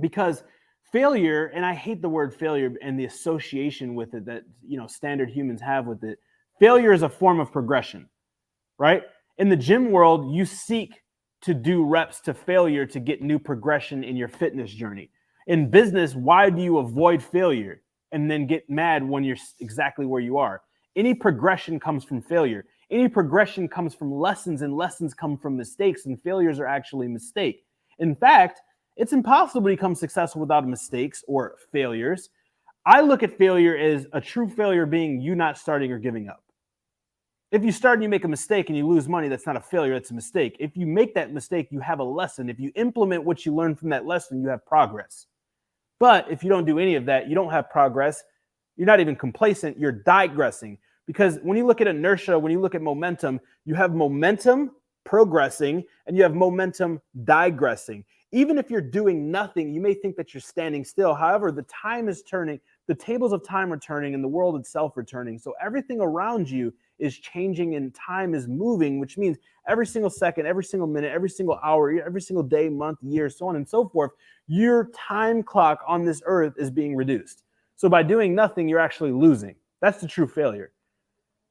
Because failure, and I hate the word failure and the association with it that, you know, standard humans have with it. Failure is a form of progression, right? In the gym world, you seek to do reps to failure to get new progression in your fitness journey. In business, why do you avoid failure and then get mad when you're exactly where you are? Any progression comes from failure. Any progression comes from lessons, and lessons come from mistakes, and failures are actually a mistake. In fact, it's impossible to become successful without mistakes or failures. I look at failure as a true failure being you not starting or giving up. If you start and you make a mistake and you lose money, that's not a failure, that's a mistake. If you make that mistake, you have a lesson. If you implement what you learn from that lesson, you have progress. But if you don't do any of that, you don't have progress. You're not even complacent, you're digressing. Because when you look at inertia, when you look at momentum, you have momentum progressing and you have momentum digressing. Even if you're doing nothing, you may think that you're standing still. However, the time is turning, the tables of time are turning, and the world itself are turning. So everything around you is changing and time is moving, which means every single second, every single minute, every single hour, every single day, month, year, so on and so forth, your time clock on this earth is being reduced. So by doing nothing, you're actually losing. That's the true failure.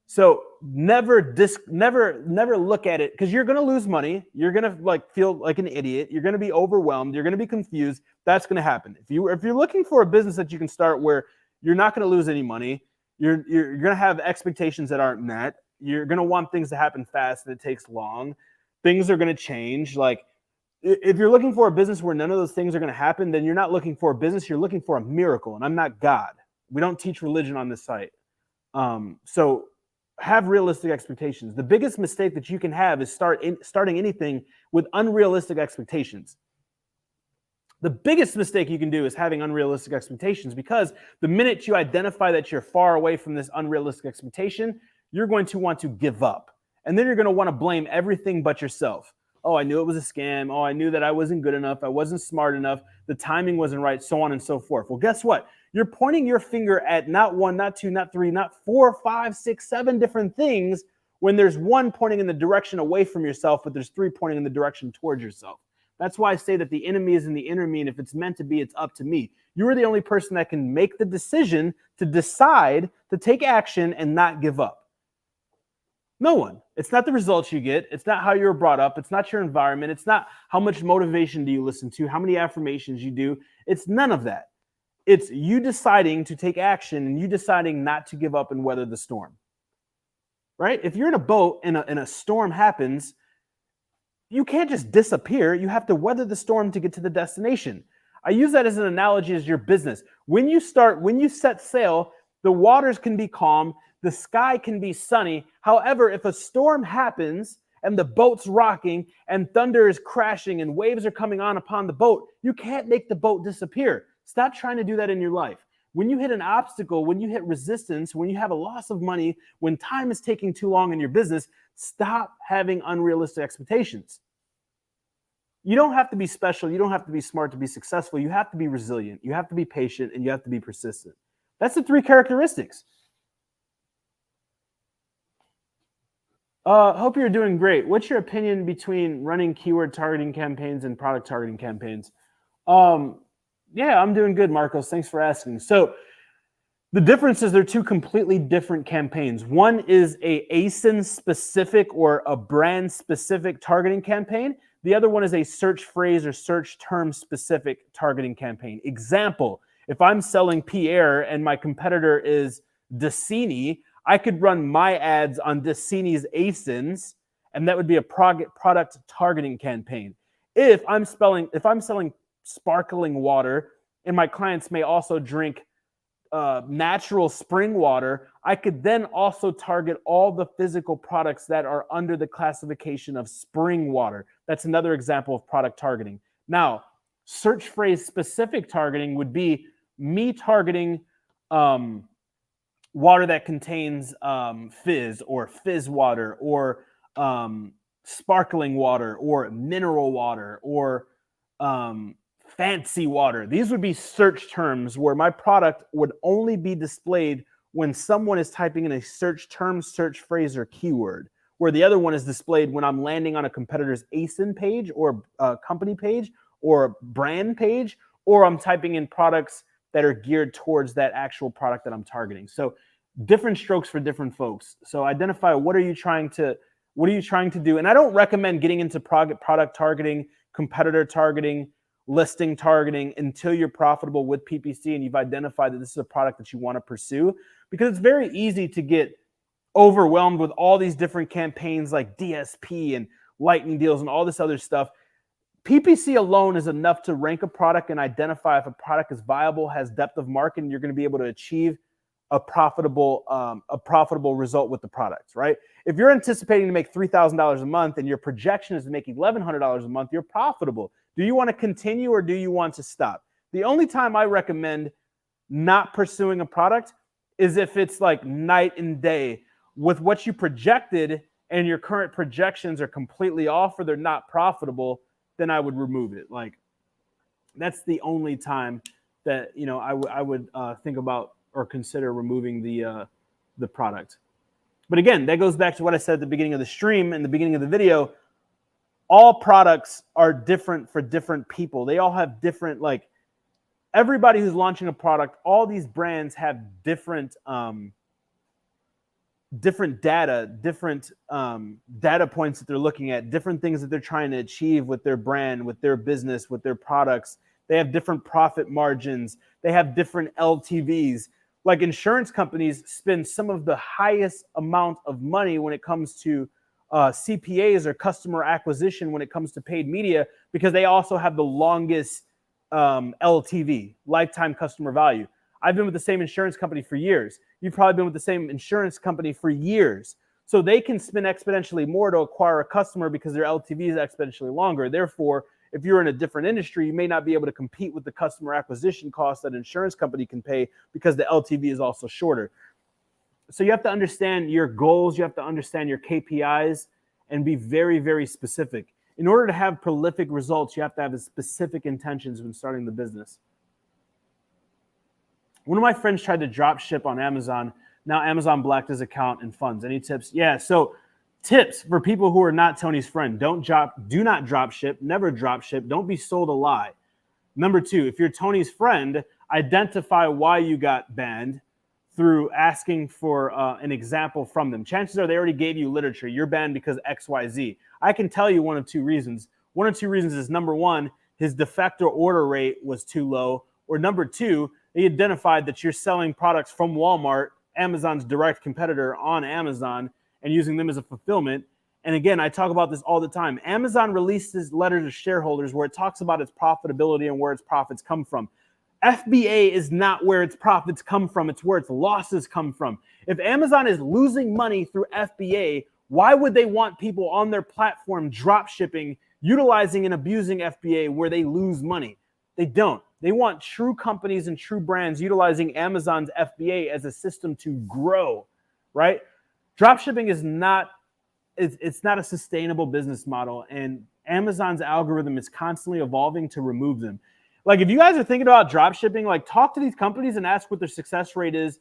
So never look at it, because you're going to lose money. You're going to feel like an idiot. You're going to be overwhelmed. You're going to be confused. That's going to happen. If you're looking for a business that you can start where you're not going to lose any money, you're going to have expectations that aren't met. You're going to want things to happen fast and it takes long. Things are going to change. Like, if you're looking for a business where none of those things are going to happen, then you're not looking for a business. You're looking for a miracle. And I'm not God. We don't teach religion on this site. So have realistic expectations. The biggest mistake that you can have is starting anything with unrealistic expectations. The biggest mistake you can do is having unrealistic expectations, because the minute you identify that you're far away from this unrealistic expectation, you're going to want to give up. And then you're going to want to blame everything but yourself. Oh, I knew it was a scam. Oh, I knew that I wasn't good enough. I wasn't smart enough. The timing wasn't right, so on and so forth. Well, guess what? You're pointing your finger at not 1, not 2, not 3, not 4, 5, 6, 7 different things when there's one pointing in the direction away from yourself, but there's 3 pointing in the direction towards yourself. That's why I say that the enemy is in the inner me, and if it's meant to be, it's up to me. You are the only person that can make the decision to decide to take action and not give up. No one. It's not the results you get. It's not how you were brought up. It's not your environment. It's not how much motivation do you listen to, how many affirmations you do. It's none of that. It's you deciding to take action and you deciding not to give up and weather the storm. Right? If you're in a boat and a storm happens, you can't just disappear. You have to weather the storm to get to the destination. I use that as an analogy as your business. When you set sail, the waters can be calm, the sky can be sunny. However, if a storm happens and the boat's rocking and thunder is crashing and waves are coming on upon the boat, you can't make the boat disappear. Stop trying to do that in your life. When you hit an obstacle, when you hit resistance, when you have a loss of money, when time is taking too long in your business, stop having unrealistic expectations. You don't have to be special. You don't have to be smart to be successful. You have to be resilient. You have to be patient, and you have to be persistent. That's the 3 characteristics. Hope you're doing great. What's your opinion between running keyword targeting campaigns and product targeting campaigns? Yeah, I'm doing good, Marcos. Thanks for asking. So the difference is they're 2 completely different campaigns. One is a ASIN specific or a brand specific targeting campaign. The other one is a search phrase or search term specific targeting campaign. Example, if I'm selling Pierre and my competitor is Decini, I could run my ads on Decini's ASINs, and that would be a product targeting campaign. If I'm selling sparkling water and my clients may also drink natural spring water, I could then also target all the physical products that are under the classification of spring water. That's another example of product targeting. Now, search phrase specific targeting would be me targeting water that contains fizz or fizz water or sparkling water or mineral water or fancy water. These would be search terms where my product would only be displayed when someone is typing in a search term, search phrase, or keyword, where the other one is displayed when I'm landing on a competitor's ASIN page or company page or brand page, or I'm typing in products that are geared towards that actual product that I'm targeting. So different strokes for different folks. So identify what are you trying to do? And I don't recommend getting into product targeting, competitor targeting, listing targeting until you're profitable with PPC and you've identified that this is a product that you want to pursue, because it's very easy to get overwhelmed with all these different campaigns like DSP and lightning deals and all this other stuff. PPC alone is enough to rank a product and identify if a product is viable, has depth of market, and you're going to be able to achieve a profitable result with the product, right? If you're anticipating to make $3,000 a month and your projection is to make $1,100 a month, you're profitable. Do you want to continue or do you want to stop? The only time I recommend not pursuing a product is if it's like night and day with what you projected and your current projections are completely off or they're not profitable, then I would remove it. Like that's the only time that, you know, I would think about or consider removing the product. But again, that goes back to what I said at the beginning of the stream and the beginning of the video. All products are different for different people. They all have different, like everybody who's launching a product, all these brands have different data, different data points that they're looking at, different things that they're trying to achieve with their brand, with their business, with their products. They have different profit margins. They have different LTVs. Like insurance companies spend some of the highest amount of money when it comes to CPAs or customer acquisition when it comes to paid media, because they also have the longest LTV, lifetime customer value. I've been with the same insurance company for years. You've probably been with the same insurance company for years. So they can spend exponentially more to acquire a customer because their LTV is exponentially longer. Therefore, if you're in a different industry, you may not be able to compete with the customer acquisition cost that an insurance company can pay because the LTV is also shorter. So you have to understand your goals. You have to understand your KPIs and be very, very specific. In order to have prolific results, you have to have specific intentions when starting the business. One of my friends tried to drop ship on Amazon. Now Amazon blacked his account and funds. Any tips? Yeah, so Tips for people who are not Tony's friend. Do not drop ship, never drop ship. Don't be sold a lie. Number 2, if you're Tony's friend, identify why you got banned through asking for an example from them. Chances are they already gave you literature. You're banned because XYZ. I can tell you one of 2 reasons. One of 2 reasons is, number 1, his defector order rate was too low, or number 2, they identified that you're selling products from Walmart, Amazon's direct competitor, on Amazon, and using them as a fulfillment. And again, I talk about this all the time. Amazon releases letters to shareholders where it talks about its profitability and where its profits come from. FBA is not where its profits come from. It's where its losses come from. If Amazon is losing money through FBA, why would they want people on their platform drop shipping, utilizing and abusing FBA where they lose money? They don't. They want true companies and true brands utilizing Amazon's FBA as a system to grow, right? Dropshipping is not, it's not a sustainable business model, and Amazon's algorithm is constantly evolving to remove them. Like, if you guys are thinking about dropshipping, like, talk to these companies and ask what their success rate is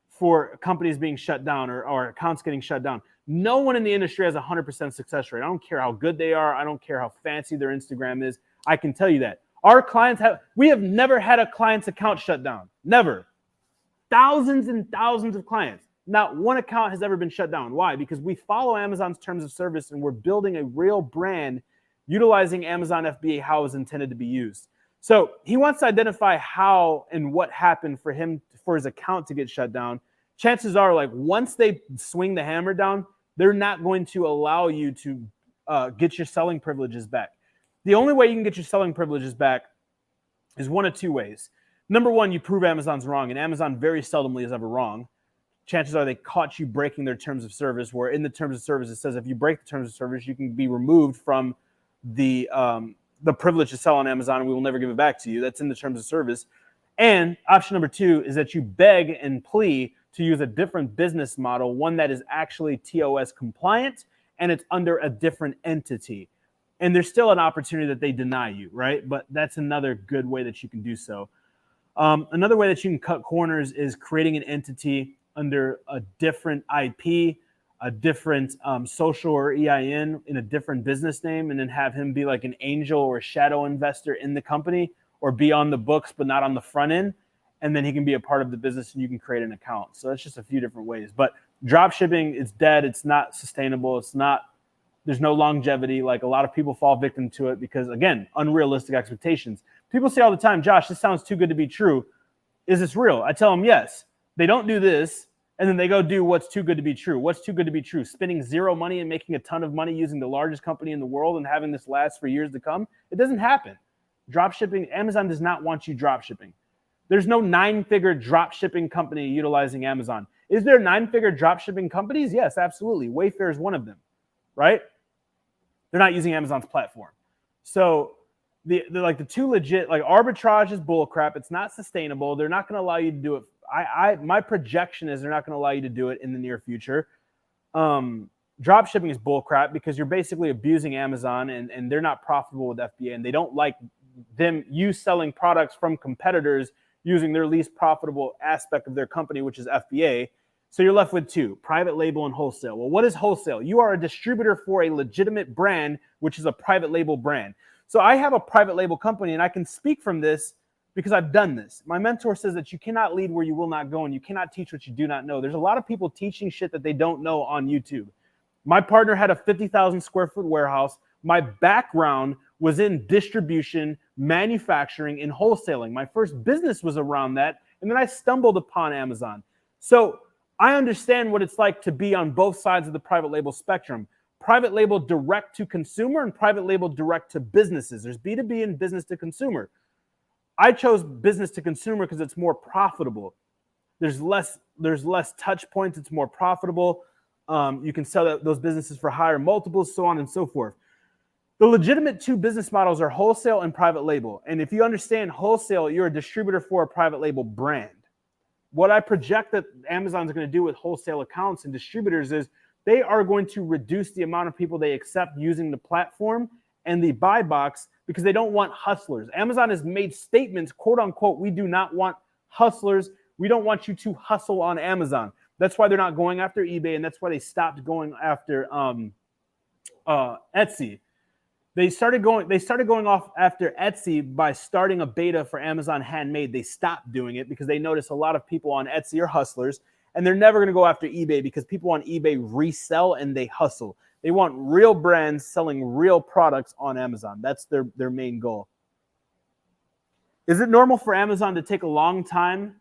for companies being shut down or accounts getting shut down. No one in the industry has a 100% success rate. I don't care how good they are. I don't care how fancy their Instagram is. I can tell you that. Our clients we have never had a client's account shut down. Never. Thousands and thousands of clients. Not one account has ever been shut down. Why? Because we follow Amazon's terms of service and we're building a real brand utilizing Amazon FBA how it's intended to be used. So he wants to identify how and what happened for his account to get shut down. Chances are, like, once they swing the hammer down, they're not going to allow you to get your selling privileges back. The only way you can get your selling privileges back is one of 2 ways. Number 1, you prove Amazon's wrong, and Amazon very seldomly is ever wrong. Chances are they caught you breaking their terms of service, where in the terms of service it says if you break the terms of service, you can be removed from the privilege to sell on Amazon, and we will never give it back to you. That's in the terms of service. And option number 2 is that you beg and plea to use a different business model, one that is actually TOS compliant and it's under a different entity. And there's still an opportunity that they deny you, right? But that's another good way that you can do so. Another way that you can cut corners is creating an entity under a different IP, a different social or EIN in a different business name, and then have him be like an angel or a shadow investor in the company, or be on the books but not on the front end. And then he can be a part of the business and you can create an account. So that's just a few different ways. But drop shipping is dead. It's not sustainable. There's no longevity. Like, a lot of people fall victim to it because, again, unrealistic expectations. People say all the time, Josh, this sounds too good to be true. Is this real? I tell them yes. They don't do this, and then they go do what's too good to be true. What's too good to be true? Spending zero money and making a ton of money using the largest company in the world and having this last for years to come? It doesn't happen. Drop shipping, Amazon does not want you drop shipping. There's no 9-figure drop shipping company utilizing Amazon. Is there 9-figure drop shipping companies? Yes, absolutely. Wayfair is one of them, right? They're not using Amazon's platform. So the 2 legit, like, arbitrage is bullcrap. It's not sustainable. They're not going to allow you to do it. My projection is they're not going to allow you to do it in the near future. Drop shipping is bullcrap because you're basically abusing Amazon, and they're not profitable with FBA, and they don't like you selling products from competitors using their least profitable aspect of their company, which is FBA. So you're left with 2, private label and wholesale. Well, what is wholesale? You are a distributor for a legitimate brand, which is a private label brand. So I have a private label company, and I can speak from this because I've done this. My mentor says that you cannot lead where you will not go, and you cannot teach what you do not know. There's a lot of people teaching shit that they don't know on YouTube. My partner had a 50,000 square foot warehouse. My background was in distribution, manufacturing, and wholesaling. My first business was around that, and then I stumbled upon Amazon. So I understand what it's like to be on both sides of the private label spectrum. Private label direct to consumer and private label direct to businesses. There's B2B and business to consumer. I chose business to consumer because it's more profitable. There's less touch points. It's more profitable. You can sell those businesses for higher multiples, so on and so forth. The legitimate 2 business models are wholesale and private label. And if you understand wholesale, you're a distributor for a private label brand. What I project that Amazon's going to do with wholesale accounts and distributors is they are going to reduce the amount of people they accept using the platform and the buy box because they don't want hustlers. Amazon has made statements, quote unquote, we do not want hustlers. We don't want you to hustle on Amazon. That's why they're not going after eBay, and that's why they stopped going after Etsy. They started going off after Etsy by starting a beta for Amazon Handmade. They stopped doing it because they noticed a lot of people on Etsy are hustlers, and they're never going to go after eBay because people on eBay resell and they hustle. They want real brands selling real products on Amazon. That's their main goal. Is it normal for Amazon to take a long time,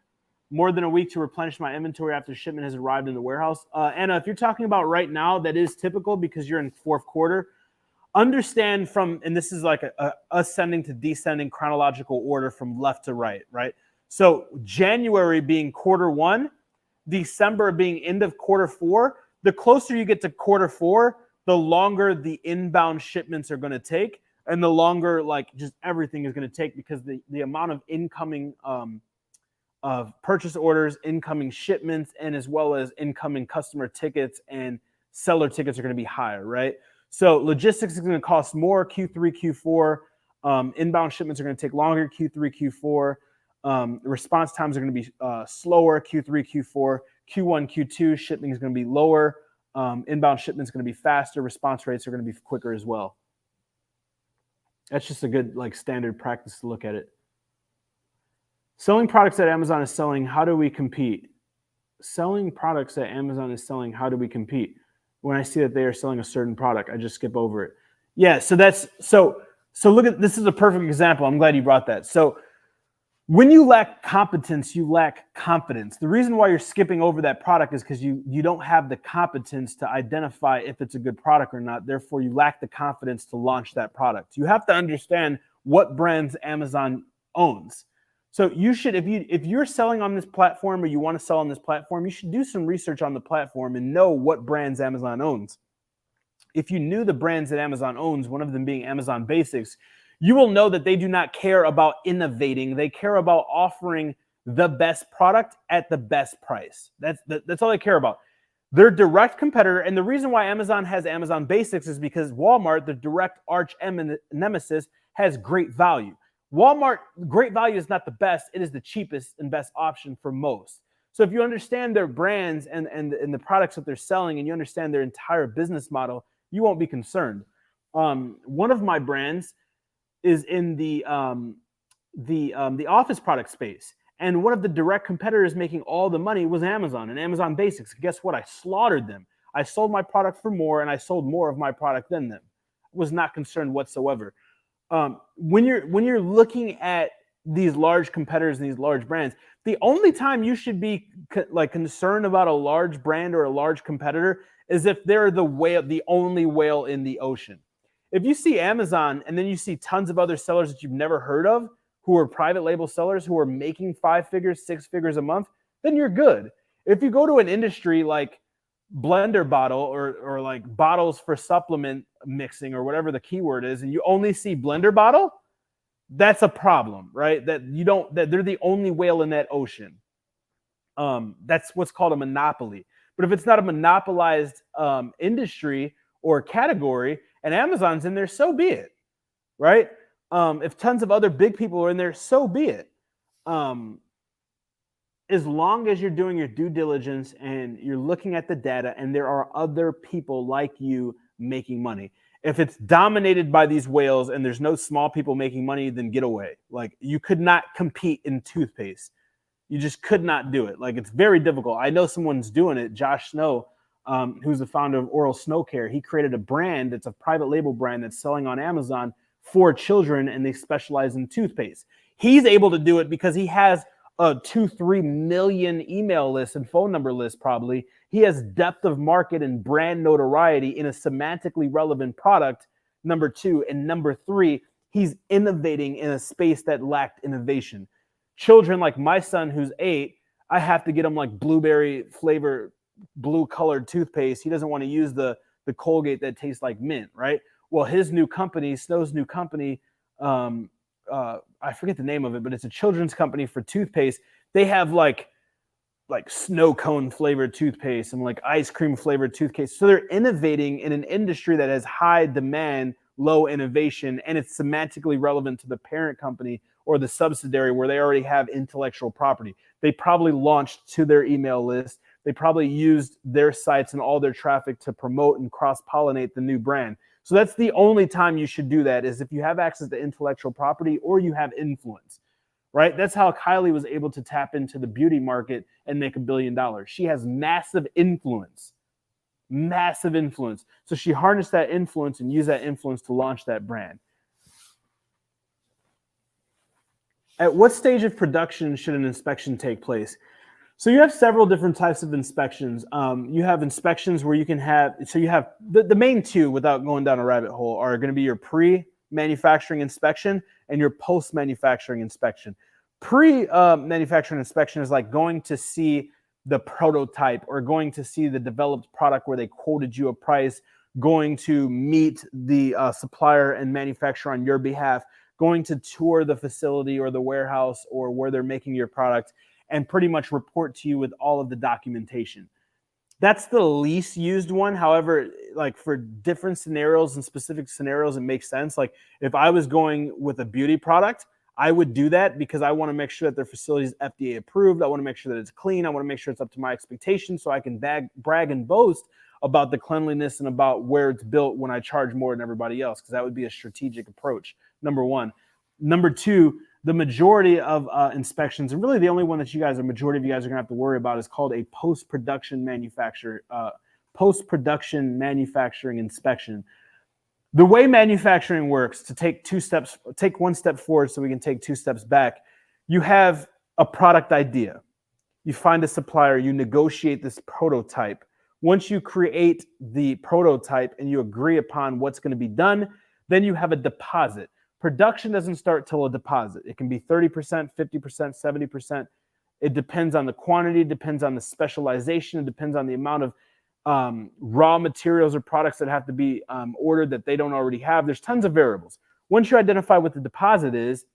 more than a week, to replenish my inventory after shipment has arrived in the warehouse? Anna, if you're talking about right now, that is typical because you're in fourth quarter. Understand and this is like a ascending to descending chronological order from left to right, right? So January being quarter one, December being end of quarter four. The closer you get to quarter four, the longer the inbound shipments are going to take, and the longer like just everything is going to take, because the amount of incoming of purchase orders, incoming shipments, and as well as incoming customer tickets and seller tickets are going to be higher, right? So logistics is going to cost more Q3, Q4. Inbound shipments are going to take longer Q3, Q4. Response times are going to be slower Q3, Q4. Q1, Q2 shipping is going to be lower. Inbound shipment is going to be faster. Response rates are going to be quicker as well. That's just a good like standard practice to look at it. Selling products that Amazon is selling, how do we compete? Selling products that Amazon is selling, how do we compete? When I see that they are selling a certain product, I just skip over it. Yeah, so look at this. Is a perfect example. I'm glad you brought that. So when you lack competence, you lack confidence. The reason why you're skipping over that product is because you don't have the competence to identify if it's a good product or not. Therefore, you lack the confidence to launch that product. You have to understand what brands Amazon owns. So you should, if you're selling on this platform or you want to sell on this platform, you should do some research on the platform and know what brands Amazon owns. If you knew the brands that Amazon owns, one of them being Amazon Basics, you will know that they do not care about innovating. They care about offering the best product at the best price. That's all they care about. Their direct competitor, and the reason why Amazon has Amazon Basics is because Walmart, the direct arch nemesis, has great value. Walmart, great value is not the best. It is the cheapest and best option for most. So if you understand their brands and the products that they're selling, and you understand their entire business model, you won't be concerned. One of my brands is in the office product space, and one of the direct competitors making all the money was Amazon and Amazon Basics. Guess what? I slaughtered them. I sold my product for more, and I sold more of my product than them. I was not concerned whatsoever. When you're looking at these large competitors and these large brands, the only time you should be concerned about a large brand or a large competitor is if they're the only whale in the ocean. If you see Amazon and then you see tons of other sellers that you've never heard of who are private label sellers who are making 5 figures, 6 figures a month, then you're good. If you go to an industry like blender bottle or like bottles for supplement mixing or whatever the keyword is, and you only see blender bottle, that's a problem, right? That they're the only whale in that ocean. That's what's called a monopoly. But if it's not a monopolized industry or category and Amazon's in there, so be it, right? If tons of other big people are in there, so be it. As long as you're doing your due diligence and you're looking at the data and there are other people like you making money. If it's dominated by these whales and there's no small people making money, then get away. Like, you could not compete in toothpaste. You just could not do it. Like, it's very difficult. I know someone's doing it. Josh Snow, who's the founder of Oral Snow Care, he created a brand that's a private label brand that's selling on Amazon for children, and they specialize in toothpaste. He's able to do it because he has a 2-3 million email list and phone number list probably. He has depth of market and brand notoriety in a semantically relevant product, number 2. And number 3, he's innovating in a space that lacked innovation. Children like my son, who's 8, I have to get him like blueberry flavor, blue colored toothpaste. He doesn't want to use the Colgate that tastes like mint, right? Well, his new company, Snow's new company, I forget the name of it, but it's a children's company for toothpaste. They have like snow cone flavored toothpaste and like ice cream flavored toothpaste. So they're innovating in an industry that has high demand, low innovation, and it's semantically relevant to the parent company or the subsidiary where they already have intellectual property. They probably launched to their email list. They probably used their sites and all their traffic to promote and cross-pollinate the new brand. So that's the only time you should do that, is if you have access to intellectual property or you have influence, right? That's how Kylie was able to tap into the beauty market and make $1 billion. She has massive influence. Massive influence. So she harnessed that influence and used that influence to launch that brand. At what stage of production should an inspection take place? So you have several different types of inspections. You have inspections where you can have, so you have the main two, without going down a rabbit hole, are going to be your pre-manufacturing inspection and your post-manufacturing inspection. Pre-manufacturing inspection is like going to see the prototype or going to see the developed product where they quoted you a price, going to meet the supplier and manufacturer on your behalf, going to tour the facility or the warehouse or where they're making your product, and pretty much report to you with all of the documentation. That's the least used one. However, like for different scenarios and specific scenarios, it makes sense. Like if I was going with a beauty product, I would do that because I want to make sure that their facility is FDA approved. I want to make sure that it's clean. I want to make sure it's up to my expectations so I can brag and boast about the cleanliness and about where it's built when I charge more than everybody else, because that would be a strategic approach, number one. Number two, the majority of inspections, and really the only one that majority of you guys are gonna have to worry about, is called a post-production manufacturing inspection. The way manufacturing works, to take one step forward so we can take 2 steps back, you have a product idea. You find a supplier, you negotiate this prototype. Once you create the prototype and you agree upon what's going to be done, then you have a deposit. Production doesn't start till a deposit. It can be 30%, 50%, 70%. It depends on the quantity, depends on the specialization, it depends on the amount of raw materials or products that have to be ordered that they don't already have. There's tons of variables. Once you identify what the deposit is,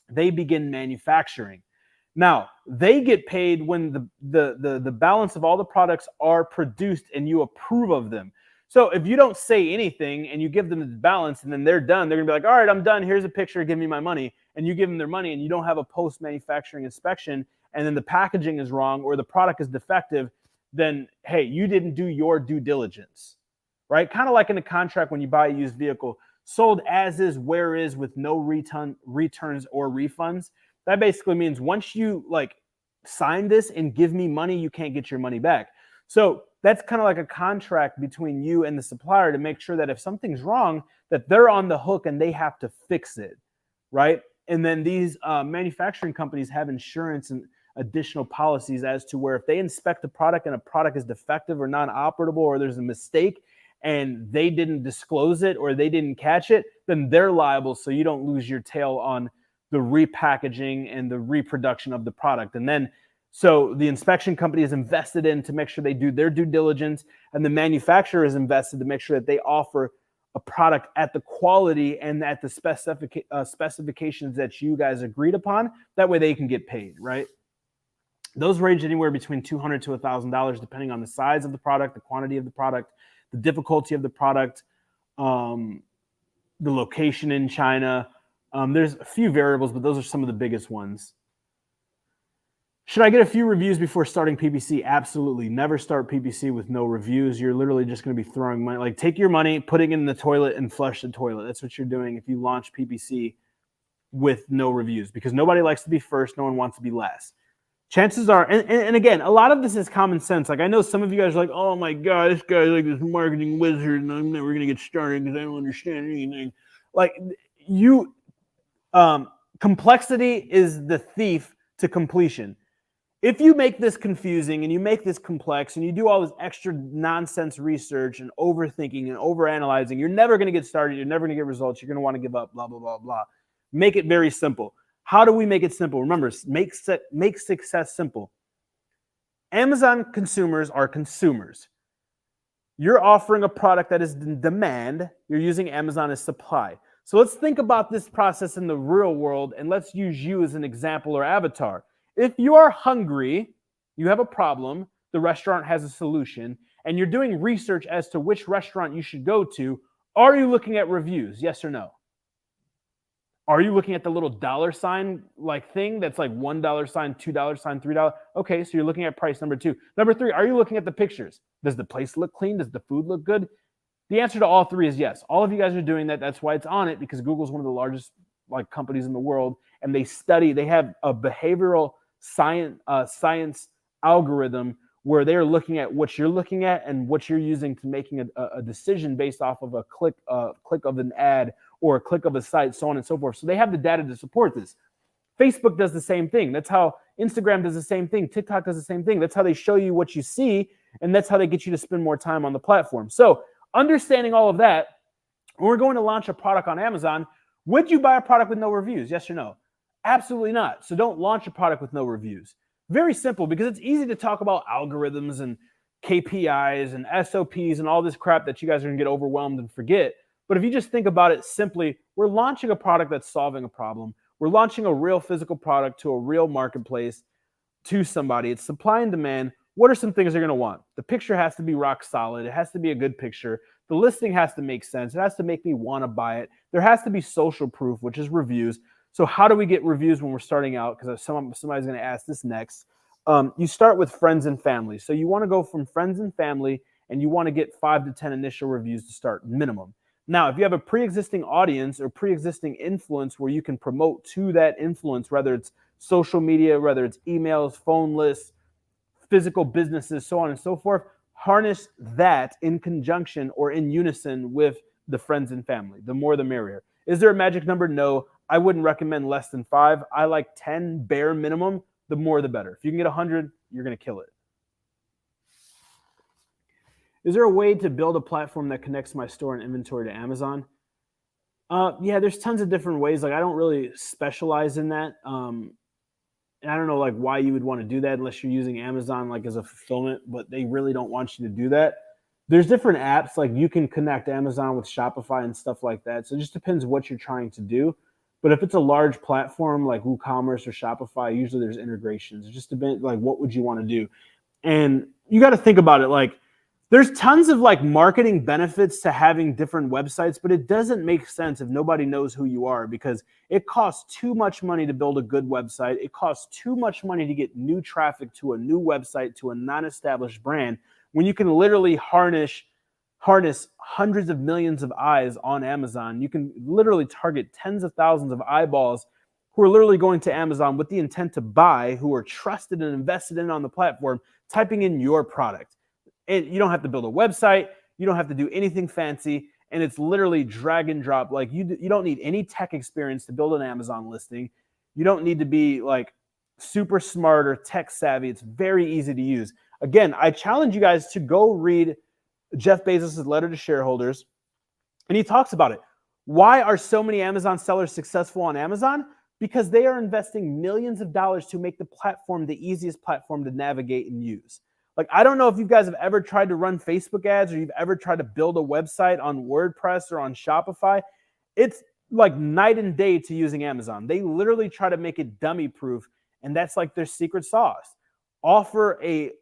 they begin manufacturing. Now, they get paid when the balance of all the products are produced and you approve of them. So if you don't say anything and you give them the balance and then they're done, they're gonna be like, all right, I'm done. Here's a picture, give me my money. And you give them their money and you don't have a post-manufacturing inspection, and then the packaging is wrong or the product is defective, then, hey, you didn't do your due diligence, right? Kind of like in a contract when you buy a used vehicle, sold as is, where is, with no returns or refunds. That basically means once you like sign this and give me money, you can't get your money back. So that's kind of like a contract between you and the supplier to make sure that if something's wrong, that they're on the hook and they have to fix it, right? And then these manufacturing companies have insurance and additional policies as to where if they inspect the product and a product is defective or non-operable or there's a mistake and they didn't disclose it or they didn't catch it, then they're liable, so you don't lose your tail on the repackaging and the reproduction of the product. And then so the inspection company is invested in to make sure they do their due diligence, and the manufacturer is invested to make sure that they offer a product at the quality and at the specifications that you guys agreed upon. That way they can get paid, right? Those range anywhere between $200 to $1,000 depending on the size of the product, the quantity of the product, the difficulty of the product, the location in China. There's a few variables, but those are some of the biggest ones. Should I get a few reviews before starting PPC? Absolutely. Never start PPC with no reviews. You're literally just going to be throwing money. Like, take your money, putting it in the toilet, and flush the toilet. That's what you're doing if you launch PPC with no reviews, because nobody likes to be first. No one wants to be last. Chances are, and again, a lot of this is common sense. Like, I know some of you guys are like, oh my God, this guy's like this marketing wizard and I'm never going to get started because I don't understand anything. Like, complexity is the thief to completion. If you make this confusing and you make this complex and you do all this extra nonsense research and overthinking and overanalyzing, you're never going to get started. You're never going to get results. You're going to want to give up, blah, blah, blah, blah. Make it very simple. How do we make it simple? Remember, make success simple. Amazon consumers are consumers. You're offering a product that is in demand. You're using Amazon as supply. So let's think about this process in the real world, and let's use you as an example or avatar. If you are hungry, you have a problem, the restaurant has a solution, and you're doing research as to which restaurant you should go to, are you looking at reviews? Yes or no? Are you looking at the little dollar sign like thing that's like $1 sign, $2 sign, $3? Okay, so you're looking at price number 2. Number 3, are you looking at the pictures? Does the place look clean? Does the food look good? The answer to all 3 is yes. All of you guys are doing that. That's why it's on it, because Google's one of the largest like companies in the world, and they have a behavioral science algorithm where they're looking at what you're looking at and what you're using to making a decision based off of a click of an ad or a click of a site, so on and so forth. So they have the data to support this. Facebook does the same thing. That's how Instagram does the same thing. TikTok does the same thing. That's how they show you what you see, and that's how they get you to spend more time on the platform. So understanding all of that, when we're going to launch a product on Amazon, would you buy a product with no reviews? Yes or no? Absolutely not. So don't launch a product with no reviews. Very simple, because it's easy to talk about algorithms and KPIs and SOPs and all this crap that you guys are going to get overwhelmed and forget. But if you just think about it simply, we're launching a product that's solving a problem. We're launching a real physical product to a real marketplace, to somebody. It's supply and demand. What are some things they're going to want? The picture has to be rock solid. It has to be a good picture. The listing has to make sense. It has to make me want to buy it. There has to be social proof, which is reviews. So how do we get reviews when we're starting out? Because somebody's going to ask this next. You start with friends and family. So you want to go from friends and family, and you want to get 5 to 10 initial reviews to start, minimum. Now, if you have a pre-existing audience or pre-existing influence where you can promote to that influence, whether it's social media, whether it's emails, phone lists, physical businesses, so on and so forth, harness that in conjunction or in unison with the friends and family. The more, the merrier. Is there a magic number? No. I wouldn't recommend less than 5. I like 10 bare minimum. The more, the better. If you can get 100, you're going to kill it. Is there a way to build a platform that connects my store and inventory to Amazon? Yeah, there's tons of different ways. Like, I don't really specialize in that. And I don't know like why you would want to do that unless you're using Amazon like as a fulfillment, but they really don't want you to do that. There's different apps, like you can connect Amazon with Shopify and stuff like that. So it just depends what you're trying to do. But if it's a large platform like WooCommerce or Shopify, usually there's integrations. It just depends, like, what would you want to do? And you got to think about it. Like, there's tons of like marketing benefits to having different websites, but it doesn't make sense if nobody knows who you are, because it costs too much money to build a good website. It costs too much money to get new traffic to a new website, to a non-established brand, when you can literally harness hundreds of millions of eyes on Amazon. You can literally target tens of thousands of eyeballs who are literally going to Amazon with the intent to buy, who are trusted and invested in on the platform, typing in your product. And you don't have to build a website. You don't have to do anything fancy. And it's literally drag and drop. Like, you don't need any tech experience to build an Amazon listing. You don't need to be like super smart or tech savvy. It's very easy to use. Again, I challenge you guys to go read Jeff Bezos' letter to shareholders. And he talks about it. Why are so many Amazon sellers successful on Amazon? Because they are investing millions of dollars to make the platform the easiest platform to navigate and use. Like, I don't know if you guys have ever tried to run Facebook ads, or you've ever tried to build a website on WordPress or on Shopify. It's like night and day to using Amazon. They literally try to make it dummy proof, and that's like their secret sauce. Offer a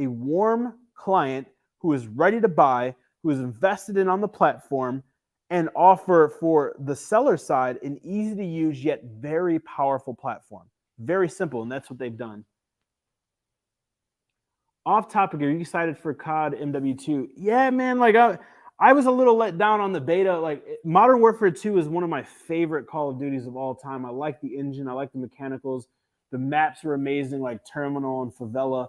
warm client who is ready to buy, who is invested in on the platform, and offer for the seller side an easy to use yet very powerful platform. Very simple, and that's what they've done. Off topic, are you excited for COD MW2? Yeah, man, like I was a little let down on the beta. Like, Modern Warfare 2 is one of my favorite Call of Duties of all time. I like the engine. I like the mechanicals. The maps are amazing, like Terminal and Favela.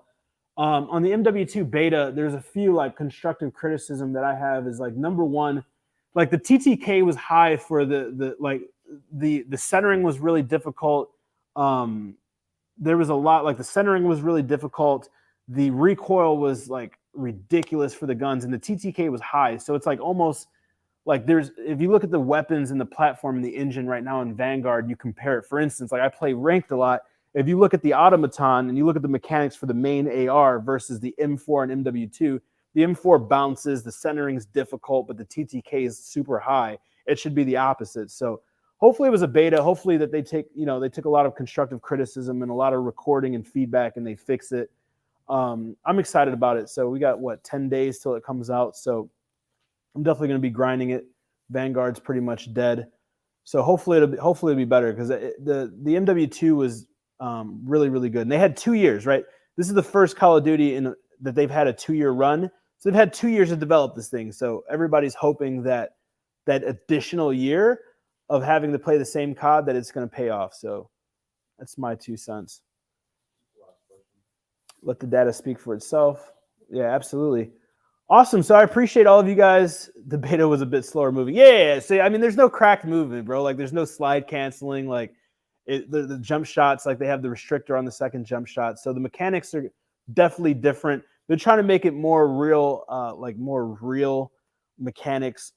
On the MW2 beta, there's a few like constructive criticism that I have. Is like, number one, like the TTK was high for the centering was really difficult. There was a lot, like the centering was really difficult. The recoil was like ridiculous for the guns, and the TTK was high. So it's like almost like if you look at the weapons and the platform and the engine right now in Vanguard, you compare it. For instance, like I play ranked a lot. If you look at the automaton and you look at the mechanics for the main AR versus the M4 and MW2, the M4 bounces, the centering's difficult, but the TTK is super high. It should be the opposite. So hopefully it was a beta. Hopefully that they took a lot of constructive criticism and a lot of recording and feedback, and they fix it. I'm excited about it. So we got 10 days till it comes out. So I'm definitely going to be grinding it. Vanguard's pretty much dead. So hopefully it'll be better, because the MW2 was really, really good. And they had 2 years, right? This is the first Call of Duty that they've had a 2-year run. So they've had 2 years to develop this thing. So everybody's hoping that additional year of having to play the same COD, that it's going to pay off. So that's my 2 cents. Let the data speak for itself. Yeah, absolutely. Awesome. So I appreciate all of you guys. The beta was a bit slower moving. Yeah. See, I mean, there's no cracked movement, bro. Like, there's no slide canceling. Like, the jump shots, like, they have the restrictor on the second jump shot. So the mechanics are definitely different. They're trying to make it more real, like more real mechanics.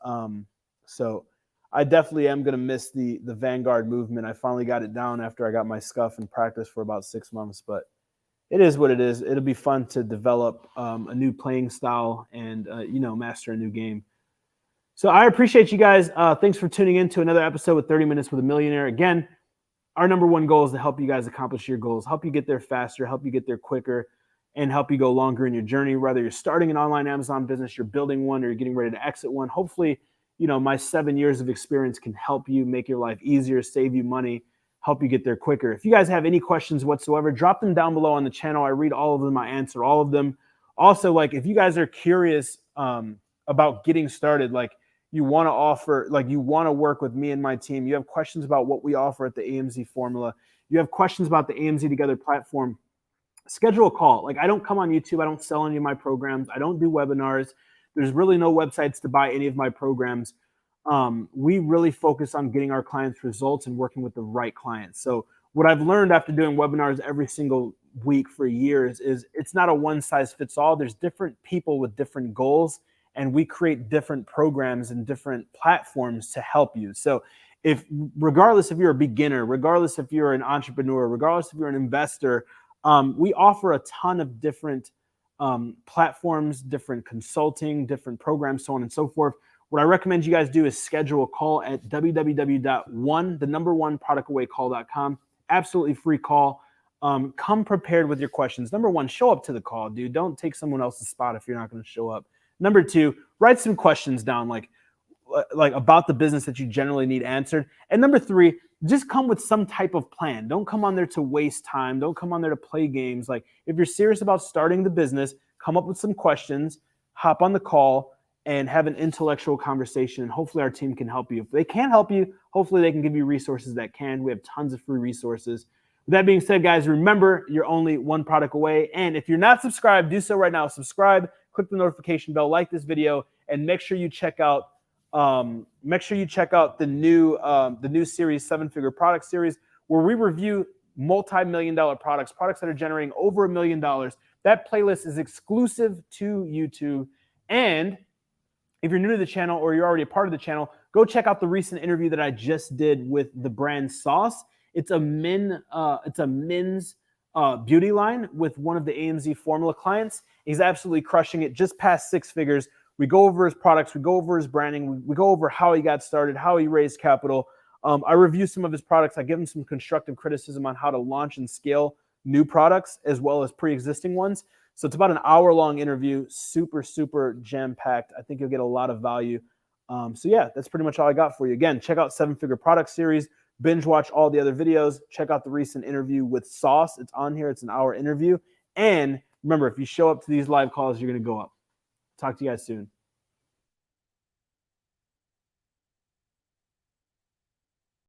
So I definitely am going to miss the Vanguard movement. I finally got it down after I got my scuff and practice for about 6 months, but it is what it is. It'll be fun to develop a new playing style and, master a new game. So I appreciate you guys. Thanks for tuning in to another episode with 30 Minutes with a Millionaire. Again, our number one goal is to help you guys accomplish your goals, help you get there faster, help you get there quicker, and help you go longer in your journey. Whether you're starting an online Amazon business, you're building one, or you're getting ready to exit one, hopefully, my 7 years of experience can help you make your life easier, save you money, help you get there quicker. If you guys have any questions whatsoever, drop them down below on the channel. I read all of them. I answer all of them. Also, like, if you guys are curious about getting started, like, you want to offer, like, you want to work with me and my team, you have questions about what we offer at the AMZ formula, you have questions about the AMZ Together platform, schedule a call. Like, I don't come on YouTube. I don't sell any of my programs. I don't do webinars. There's really no websites to buy any of my programs. We really focus on getting our clients results and working with the right clients. So what I've learned after doing webinars every single week for years is it's not a one size fits all. There's different people with different goals, and we create different programs and different platforms to help you. So regardless if you're a beginner, regardless if you're an entrepreneur, regardless if you're an investor, we offer a ton of different platforms, different consulting, different programs, so on and so forth. What I recommend you guys do is schedule a call at www.1productawaycall.com. Absolutely free call. Come prepared with your questions. Number one, show up to the call, dude. Don't take someone else's spot if you're not going to show up. Number two, write some questions down, like about the business that you generally need answered. And number three, just come with some type of plan. Don't come on there to waste time. Don't come on there to play games. Like, if you're serious about starting the business, come up with some questions, hop on the call, and have an intellectual conversation. And hopefully our team can help you. If they can't help you, hopefully they can give you resources that can. We have tons of free resources. With that being said, guys, remember, you're only one product away. And if you're not subscribed, do so right now. Subscribe, click the notification bell, like this video, and make sure you check out the new series, 7-Figure Product Series, where we review multi-million-dollar products that are generating over $1 million. That playlist is exclusive to YouTube. And if you're new to the channel, or you're already a part of the channel, go check out the recent interview that I just did with the brand Sauce. It's a men's beauty line with one of the AMZ formula clients. He's absolutely crushing it, just past 6 figures. We go over his products, we go over his branding, we go over how he got started, how he raised capital. I review some of his products. I give him some constructive criticism on how to launch and scale new products as well as pre-existing ones. So it's about an hour-long interview, super, super jam-packed. I think you'll get a lot of value. So yeah, that's pretty much all I got for you. Again, check out 7-Figure Product Series, binge watch all the other videos, check out the recent interview with Sauce. It's on here. It's an hour interview. And remember, if you show up to these live calls, you're going to go up. Talk to you guys soon.